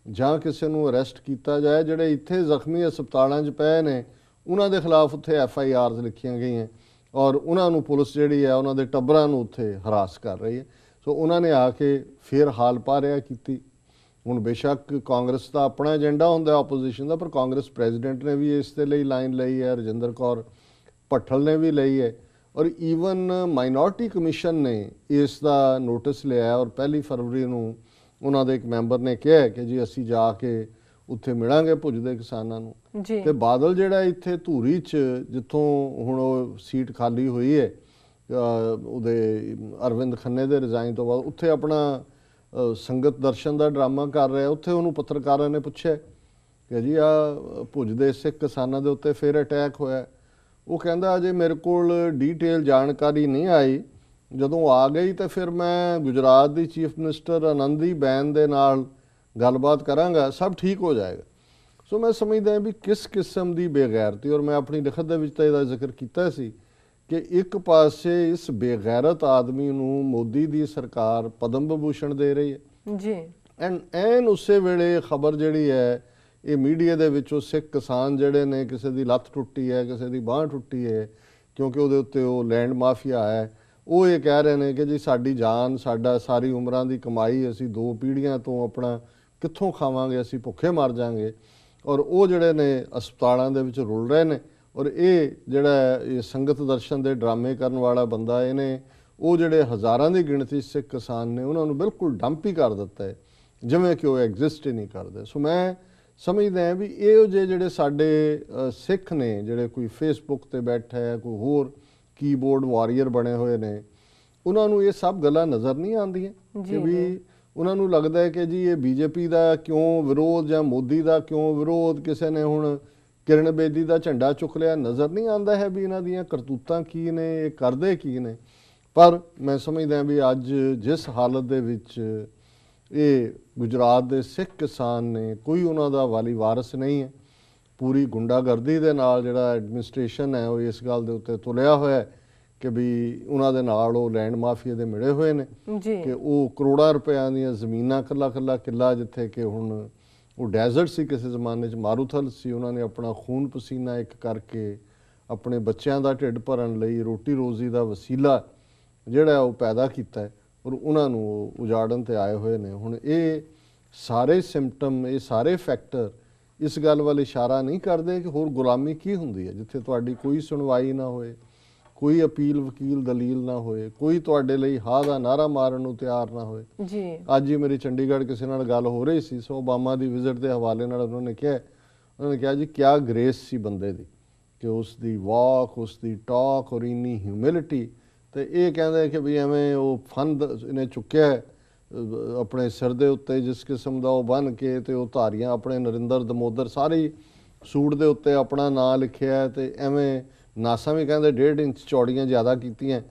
ਜਾਂ ਕਿਸੇ ਨੂੰ ਅਰੈਸਟ ਕੀਤਾ ਜਾਏ, ਜਿਹੜੇ ਇੱਥੇ ਜ਼ਖਮੀ ਹਸਪਤਾਲਾਂ 'ਚ ਪਏ ਨੇ ਉਹਨਾਂ ਦੇ ਖਿਲਾਫ ਉੱਥੇ FIRs ਲਿਖੀਆਂ ਗਈਆਂ ਔਰ ਉਹਨਾਂ ਨੂੰ ਪੁਲਿਸ ਜਿਹੜੀ ਹੈ ਉਹਨਾਂ ਦੇ ਟੱਬਰਾਂ ਨੂੰ ਉੱਥੇ ਹਰਾਸ ਕਰ ਰਹੀ ਹੈ। ਸੋ ਉਹਨਾਂ ਨੇ ਆ ਕੇ ਫਿਰ ਹਾਲ ਪਾਰਿਆ ਕੀਤੀ। ਹੁਣ ਬੇਸ਼ੱਕ ਕਾਂਗਰਸ ਦਾ ਆਪਣਾ ਏਜੰਡਾ ਹੁੰਦਾ ਆਪੋਜੀਸ਼ਨ ਦਾ, ਪਰ ਕਾਂਗਰਸ ਪ੍ਰੈਜ਼ੀਡੈਂਟ ਨੇ ਵੀ ਇਸ ਦੇ ਲਈ ਲਾਈਨ ਲਈ ਹੈ, ਰਜਿੰਦਰ ਕੌਰ ਭੱਠਲ ਨੇ ਵੀ ਲਈ ਹੈ, ਔਰ ਈਵਨ ਮਾਈਨੋਰਟੀ ਕਮਿਸ਼ਨ ਨੇ ਇਸ ਦਾ ਨੋਟਿਸ ਲਿਆ। ਔਰ 1 ਫਰਵਰੀ ਨੂੰ ਉਹਨਾਂ ਦੇ ਇੱਕ ਮੈਂਬਰ ਨੇ ਕਿਹਾ ਕਿ ਜੀ ਅਸੀਂ ਜਾ ਕੇ ਉੱਥੇ ਮਿਲਾਂਗੇ ਭੁੱਜ ਦੇ ਕਿਸਾਨਾਂ ਨੂੰ। ਤੇ ਬਾਦਲ ਜਿਹੜਾ ਇੱਥੇ ਧੂਰੀ 'ਚ ਜਿੱਥੋਂ ਹੁਣ ਉਹ ਸੀਟ ਖਾਲੀ ਹੋਈ ਹੈ ਉਹਦੇ ਅਰਵਿੰਦ ਖੰਨੇ ਦੇ ਰਿਜ਼ਾਈਨ ਤੋਂ ਬਾਅਦ, ਉੱਥੇ ਆਪਣਾ ਸੰਗਤ ਦਰਸ਼ਨ ਦਾ ਡਰਾਮਾ ਕਰ ਰਿਹਾ। ਉੱਥੇ ਉਹਨੂੰ ਪੱਤਰਕਾਰਾਂ ਨੇ ਪੁੱਛਿਆ ਕਿ ਜੀ ਆ ਭੁੱਜ ਦੇ ਸਿੱਖ ਕਿਸਾਨਾਂ ਦੇ ਉੱਤੇ ਫਿਰ ਅਟੈਕ ਹੋਇਆ। ਉਹ ਕਹਿੰਦਾ ਅਜੇ ਮੇਰੇ ਕੋਲ ਡੀਟੇਲ ਜਾਣਕਾਰੀ ਨਹੀਂ ਆਈ, ਜਦੋਂ ਆ ਗਈ ਤਾਂ ਫਿਰ ਮੈਂ ਗੁਜਰਾਤ ਦੀ ਚੀਫ ਮਿਨਿਸਟਰ ਆਨੰਦੀਬੈਨ ਦੇ ਨਾਲ ਗੱਲਬਾਤ ਕਰਾਂਗਾ, ਸਭ ਠੀਕ ਹੋ ਜਾਏਗਾ। ਸੋ ਮੈਂ ਸਮਝਦਾ ਵੀ ਕਿਸ ਕਿਸਮ ਦੀ ਬੇਗੈਰਤੀ, ਔਰ ਮੈਂ ਆਪਣੀ ਲਿਖਤ ਦੇ ਵਿੱਚ ਤਾਂ ਇਹਦਾ ਜ਼ਿਕਰ ਕੀਤਾ ਸੀ ਕਿ ਇੱਕ ਪਾਸੇ ਇਸ ਬੇਗੈਰਤ ਆਦਮੀ ਨੂੰ ਮੋਦੀ ਦੀ ਸਰਕਾਰ ਪਦਮ ਵਿਭੂਸ਼ਣ ਦੇ ਰਹੀ ਹੈ ਜੀ, ਐਨ ਉਸੇ ਵੇਲੇ ਖਬਰ ਜਿਹੜੀ ਹੈ ਇਹ ਮੀਡੀਆ ਦੇ ਵਿੱਚੋਂ ਸਿੱਖ ਕਿਸਾਨ ਜਿਹੜੇ ਨੇ, ਕਿਸੇ ਦੀ ਲੱਤ ਟੁੱਟੀ ਹੈ, ਕਿਸੇ ਦੀ ਬਾਂਹ ਟੁੱਟੀ ਹੈ ਕਿਉਂਕਿ ਉਹਦੇ ਉੱਤੇ ਉਹ ਲੈਂਡ ਮਾਫੀਆ ਹੈ, ਉਹ ਇਹ ਕਹਿ ਰਹੇ ਨੇ ਕਿ ਜੀ ਸਾਡੀ ਜਾਨ, ਸਾਡਾ ਸਾਰੀ ਉਮਰਾਂ ਦੀ ਕਮਾਈ, ਅਸੀਂ 2 ਪੀੜ੍ਹੀਆਂ ਤੋਂ ਆਪਣਾ ਕਿੱਥੋਂ ਖਾਵਾਂਗੇ, ਅਸੀਂ ਭੁੱਖੇ ਮਰ ਜਾਵਾਂਗੇ। ਔਰ ਉਹ ਜਿਹੜੇ ਨੇ ਹਸਪਤਾਲਾਂ ਦੇ ਵਿੱਚ ਰੁਲ ਰਹੇ ਨੇ। ਔਰ ਇਹ ਜਿਹੜਾ ਇਹ ਸੰਗਤ ਦਰਸ਼ਨ ਦੇ ਡਰਾਮੇ ਕਰਨ ਵਾਲਾ ਬੰਦਾ, ਇਹਨੇ ਉਹ ਜਿਹੜੇ ਹਜ਼ਾਰਾਂ ਦੀ ਗਿਣਤੀ ਸਿੱਖ ਕਿਸਾਨ ਨੇ ਉਹਨਾਂ ਨੂੰ ਬਿਲਕੁਲ ਡੰਪ ਹੀ ਕਰ ਦਿੱਤਾ ਹੈ, ਜਿਵੇਂ ਕਿ ਉਹ ਐਗਜ਼ਿਸਟ ਹੀ ਨਹੀਂ ਕਰਦੇ। ਸੋ ਮੈਂ ਸਮਝਦਾ ਵੀ ਇਹੋ ਜਿਹੇ ਜਿਹੜੇ ਸਾਡੇ ਸਿੱਖ ਨੇ, ਜਿਹੜੇ ਕੋਈ ਫੇਸਬੁੱਕ ਤੇ ਬੈਠਾ ਹੈ, ਕੋਈ ਹੋਰ ਕੀਬੋਰਡ ਵਾਰੀਅਰ ਬਣੇ ਹੋਏ ਨੇ, ਉਹਨਾਂ ਨੂੰ ਇਹ ਸਭ ਗੱਲਾਂ ਨਜ਼ਰ ਨਹੀਂ ਆਉਂਦੀਆਂ ਕਿ ਵੀ ਉਹਨਾਂ ਨੂੰ ਲੱਗਦਾ ਹੈ ਕਿ ਜੀ ਇਹ ਬੀਜੇਪੀ ਦਾ ਕਿਉਂ ਵਿਰੋਧ ਜਾਂ ਮੋਦੀ ਦਾ ਕਿਉਂ ਵਿਰੋਧ, ਕਿਸੇ ਨੇ ਹੁਣ ਕਿਰਨ ਬੇਦੀ ਦਾ ਝੰਡਾ ਚੁੱਕ ਲਿਆ, ਨਜ਼ਰ ਨਹੀਂ ਆਉਂਦਾ ਹੈ ਵੀ ਇਹਨਾਂ ਦੀਆਂ ਕਰਤੂਤਾਂ ਕੀ ਨੇ, ਇਹ ਕਰਦੇ ਕੀ ਨੇ। ਪਰ ਮੈਂ ਸਮਝਦਾ ਵੀ ਅੱਜ ਜਿਸ ਹਾਲਤ ਦੇ ਵਿੱਚ ਇਹ ਗੁਜਰਾਤ ਦੇ ਸਿੱਖ ਕਿਸਾਨ ਨੇ, ਕੋਈ ਉਹਨਾਂ ਦਾ ਵਾਲੀ ਵਾਰਸ ਨਹੀਂ ਹੈ, ਪੂਰੀ ਗੁੰਡਾਗਰਦੀ ਦੇ ਨਾਲ ਜਿਹੜਾ ਐਡਮਿਨਿਸਟ੍ਰੇਸ਼ਨ ਹੈ ਉਹ ਇਸ ਗੱਲ ਦੇ ਉੱਤੇ ਤੁਲਿਆ ਹੋਇਆ ਹੈ ਕਿ ਵੀ ਉਹਨਾਂ ਦੇ ਨਾਲ ਉਹ ਲੈਂਡ ਮਾਫੀਆ ਦੇ ਮਿਲੇ ਹੋਏ ਨੇ ਕਿ ਉਹ ਕਰੋੜਾਂ ਰੁਪਇਆਂ ਦੀਆਂ ਜ਼ਮੀਨਾਂ, ਕੱਲਾ ਕਿੱਲਾ ਜਿੱਥੇ ਕਿ ਹੁਣ ਉਹ ਡੈਜ਼ਰਟ ਸੀ ਕਿਸੇ ਜ਼ਮਾਨੇ 'ਚ, ਮਾਰੂਥਲ ਸੀ, ਉਹਨਾਂ ਨੇ ਆਪਣਾ ਖੂਨ ਪਸੀਨਾ ਇੱਕ ਕਰਕੇ ਆਪਣੇ ਬੱਚਿਆਂ ਦਾ ਢਿੱਡ ਭਰਨ ਲਈ ਰੋਟੀ ਰੋਜ਼ੀ ਦਾ ਵਸੀਲਾ ਜਿਹੜਾ ਉਹ ਪੈਦਾ ਕੀਤਾ ਹੈ, ਔਰ ਉਹਨਾਂ ਨੂੰ ਉਜਾੜਨ ਤੇ ਆਏ ਹੋਏ ਨੇ। ਹੁਣ ਇਹ ਸਾਰੇ ਸਿੰਪਟਮ, ਇਹ ਸਾਰੇ ਫੈਕਟਰ ਇਸ ਗੱਲ ਵੱਲ ਇਸ਼ਾਰਾ ਨਹੀਂ ਕਰਦੇ ਕਿ ਹੋਰ ਗੁਲਾਮੀ ਕੀ ਹੁੰਦੀ ਹੈ, ਜਿੱਥੇ ਤੁਹਾਡੀ ਕੋਈ ਸੁਣਵਾਈ ਨਾ ਹੋਏ, ਕੋਈ ਅਪੀਲ ਵਕੀਲ ਦਲੀਲ ਨਾ ਹੋਏ, ਕੋਈ ਤੁਹਾਡੇ ਲਈ ਹਾਂ ਦਾ ਨਾਰਾ ਮਾਰਨ ਨੂੰ ਤਿਆਰ ਨਾ ਹੋਏ ਜੀ। ਅੱਜ ਹੀ ਮੇਰੀ ਚੰਡੀਗੜ੍ਹ ਕਿਸੇ ਨਾਲ ਗੱਲ ਹੋ ਰਹੀ ਸੀ, ਸੋ ਓਬਾਮਾ ਦੀ ਵਿਜ਼ਿਟ ਦੇ ਹਵਾਲੇ ਨਾਲ ਉਹਨਾਂ ਨੇ ਕਿਹਾ ਜੀ ਕਿਆ ਗ੍ਰੇਸ ਸੀ ਬੰਦੇ ਦੀ, ਕਿ ਉਸ ਦੀ ਵਾਕ, ਉਸ ਦੀ ਟਾਕ ਔਰ ਇੰਨੀ ਹਿਊਮਿਲਿਟੀ। ਤੇ ਇਹ ਕਹਿੰਦੇ ਕਿ ਵੀ ਐਵੇਂ ਉਹ ਫੰਦ ਇਹਨੇ ਚੁੱਕਿਆ ਹੈ ਆਪਣੇ ਸਿਰ ਦੇ ਉੱਤੇ ਜਿਸ ਕਿਸਮ ਦਾ ਉਹ ਬੰਨ੍ਹ ਕੇ ਤੇ ਉਹ ਧਾਰੀਆਂ ਆਪਣੇ ਨਰਿੰਦਰ ਦਮੋਦਰ ਸਾਰੇ ਹੀ ਸੂਟ ਦੇ ਉੱਤੇ ਆਪਣਾ ਨਾਂ ਲਿਖਿਆ ਤੇ ਐਵੇਂ ਨਾਸਾਂ ਵੀ ਕਹਿੰਦੇ 1.5 ਇੰਚ ਚੌੜੀਆਂ ਜ਼ਿਆਦਾ ਕੀਤੀਆਂ।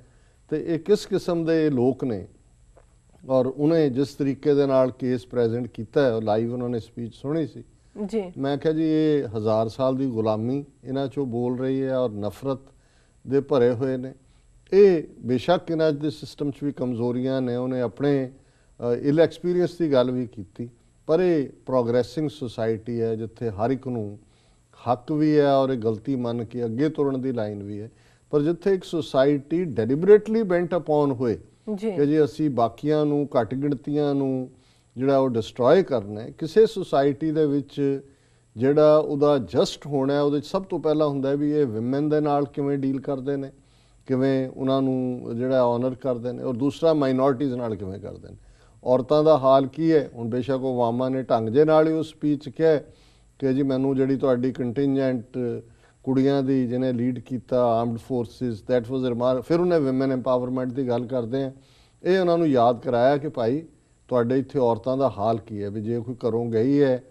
ਤੇ ਇਹ ਕਿਸ ਕਿਸਮ ਦੇ ਲੋਕ ਨੇ ਔਰ ਉਹਨੇ ਜਿਸ ਤਰੀਕੇ ਦੇ ਨਾਲ ਕੇਸ ਪ੍ਰੈਜ਼ੈਂਟ ਕੀਤਾ ਹੈ, ਲਾਈਵ ਉਹਨਾਂ ਨੇ ਸਪੀਚ ਸੁਣੀ ਸੀ ਜੀ। ਮੈਂ ਕਿਹਾ ਜੀ ਇਹ 1000 ਸਾਲ ਦੀ ਗੁਲਾਮੀ ਇਹਨਾਂ 'ਚੋਂ ਬੋਲ ਰਹੀ ਹੈ ਔਰ ਨਫ਼ਰਤ ਦੇ ਭਰੇ ਹੋਏ ਨੇ। ਇਹ ਬੇਸ਼ੱਕ ਇਹਨਾਂ ਦੇ ਸਿਸਟਮ 'ਚ ਵੀ ਕਮਜ਼ੋਰੀਆਂ ਨੇ, ਉਹਨੇ ਆਪਣੇ ਇਲ ਐਕਸਪੀਰੀਅੰਸ ਦੀ ਗੱਲ ਵੀ ਕੀਤੀ, ਪਰ ਇਹ ਪ੍ਰੋਗਰੈਸਿੰਗ ਸੁਸਾਇਟੀ ਹੈ ਜਿੱਥੇ ਹਰ ਇੱਕ ਨੂੰ ਹੱਕ ਵੀ ਹੈ ਔਰ ਇਹ ਗਲਤੀ ਮੰਨ ਕੇ ਅੱਗੇ ਤੁਰਨ ਦੀ ਲਾਈਨ ਵੀ ਹੈ। ਪਰ ਜਿੱਥੇ ਇੱਕ ਸੁਸਾਇਟੀ ਡੈਲੀਬਰੇਟਲੀ ਬੈਂਟ ਅਪਨ ਹੋਏ ਕਿ ਜੀ ਅਸੀਂ ਬਾਕੀਆਂ ਨੂੰ ਘੱਟ ਗਿਣਤੀਆਂ ਨੂੰ ਜਿਹੜਾ ਉਹ ਡਿਸਟਰੋਏ ਕਰਨਾ ਹੈ, ਕਿਸੇ ਸੁਸਾਇਟੀ ਦੇ ਵਿੱਚ ਜਿਹੜਾ ਉਹਦਾ ਜਸਟ ਹੋਣਾ ਉਹਦੇ 'ਚ ਸਭ ਤੋਂ ਪਹਿਲਾਂ ਹੁੰਦਾ ਵੀ ਇਹ ਵਿਮਨ ਦੇ ਨਾਲ ਕਿਵੇਂ ਡੀਲ ਕਰਦੇ ਨੇ, ਕਿਵੇਂ ਉਹਨਾਂ ਨੂੰ ਜਿਹੜਾ ਆਨਰ ਕਰਦੇ ਨੇ, ਔਰ ਦੂਸਰਾ ਮਾਈਨੋਰਟੀਜ਼ ਨਾਲ ਕਿਵੇਂ ਕਰਦੇ ਨੇ। ਔਰਤਾਂ ਦਾ ਹਾਲ ਕੀ ਹੈ ਹੁਣ? ਬੇਸ਼ੱਕ ਓਬਾਮਾ ਨੇ ਢੰਗ ਜੇ ਨਾਲ ਹੀ ਉਹ ਸਪੀਚ ਕਿਹਾ ਕਿ ਜੀ ਮੈਨੂੰ ਜਿਹੜੀ ਤੁਹਾਡੀ ਕੰਟਿੰਜੈਂਟ ਕੁੜੀਆਂ ਦੀ ਜਿਹਨੇ ਲੀਡ ਕੀਤਾ armed forces that was remark. ਫਿਰ ਉਹਨੇ ਵਿਮਨ ਐਮਪਾਵਰਮੈਂਟ ਦੀ ਗੱਲ ਕਰਦੇ ਆ, ਇਹ ਉਹਨਾਂ ਨੂੰ ਯਾਦ ਕਰਾਇਆ ਕਿ ਭਾਈ ਤੁਹਾਡੇ ਇੱਥੇ ਔਰਤਾਂ ਦਾ ਹਾਲ ਕੀ ਹੈ, ਵੀ ਜੇ ਕੋਈ ਘਰੋਂ ਗਈ ਹੈ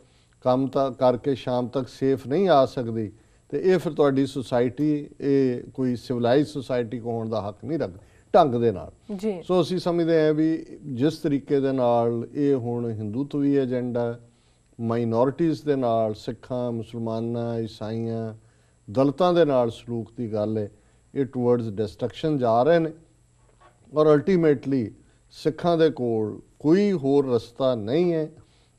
ਕੰਮ ਤਾਂ ਕਰਕੇ ਸ਼ਾਮ ਤੱਕ ਸੇਫ ਨਹੀਂ ਆ ਸਕਦੀ ਤੇ ਇਹ ਫਿਰ ਤੁਹਾਡੀ ਸੁਸਾਇਟੀ ਇਹ ਕੋਈ ਸਿਵਲਾਈਜ਼ ਸੁਸਾਇਟੀ ਹੋਣ ਦਾ ਹੱਕ ਨਹੀਂ ਰੱਖਦੀ ਢੰਗ ਦੇ ਨਾਲ ਜੀ। ਸੋ ਅਸੀਂ ਸਮਝਦੇ ਹਾਂ ਵੀ ਜਿਸ ਤਰੀਕੇ ਦੇ ਨਾਲ ਇਹ ਹੁਣ ਹਿੰਦੂਤਵੀ ਏਜੰਡਾ ਮਾਈਨੋਰਿਟੀਜ਼ ਦੇ ਨਾਲ, ਸਿੱਖਾਂ, ਮੁਸਲਮਾਨਾਂ, ਈਸਾਈਆਂ, ਦਲਿਤਾਂ ਦੇ ਨਾਲ ਸਲੂਕ ਦੀ ਗੱਲ ਹੈ, ਇਹ ਟੂਵਰਡਸ ਡਿਸਟਰਕਸ਼ਨ ਜਾ ਰਹੇ ਨੇ ਔਰ ਅਲਟੀਮੇਟਲੀ ਸਿੱਖਾਂ ਦੇ ਕੋਲ ਕੋਈ ਹੋਰ ਰਸਤਾ ਨਹੀਂ ਹੈ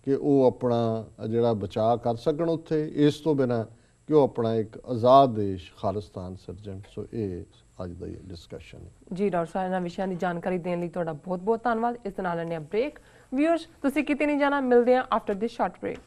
ਕਿ ਉਹ ਆਪਣਾ ਜਿਹੜਾ ਬਚਾਅ ਕਰ ਸਕਣ ਉੱਥੇ, ਇਸ ਤੋਂ ਬਿਨਾਂ ਕਿ ਉਹ ਆਪਣਾ ਇੱਕ ਆਜ਼ਾਦ ਦੇਸ਼ ਖਾਲਿਸਤਾਨ ਸਿਰਜਣ। ਸੋ ਇਹ ਅੱਜ ਦਾ ਡਿਸਕਸ਼ਨ ਹੈ ਜੀ। ਡਾਕਟਰ ਸਾਹਿਬ ਇਹਨਾਂ ਵਿਸ਼ਿਆਂ ਦੀ ਜਾਣਕਾਰੀ ਦੇਣ ਲਈ ਤੁਹਾਡਾ ਬਹੁਤ ਬਹੁਤ ਧੰਨਵਾਦ। ਇਸ ਦੇ ਨਾਲ ਲੈਣੇ ਬ੍ਰੇਕ। ਵਿਊਅਰਸ ਤੁਸੀਂ ਕਿਤੇ ਨਹੀਂ ਜਾਣਾ, ਮਿਲਦੇ ਹਾਂ ਆਫਟਰ ਦਿਸ ਸ਼ਾਰਟ ਬ੍ਰੇਕ।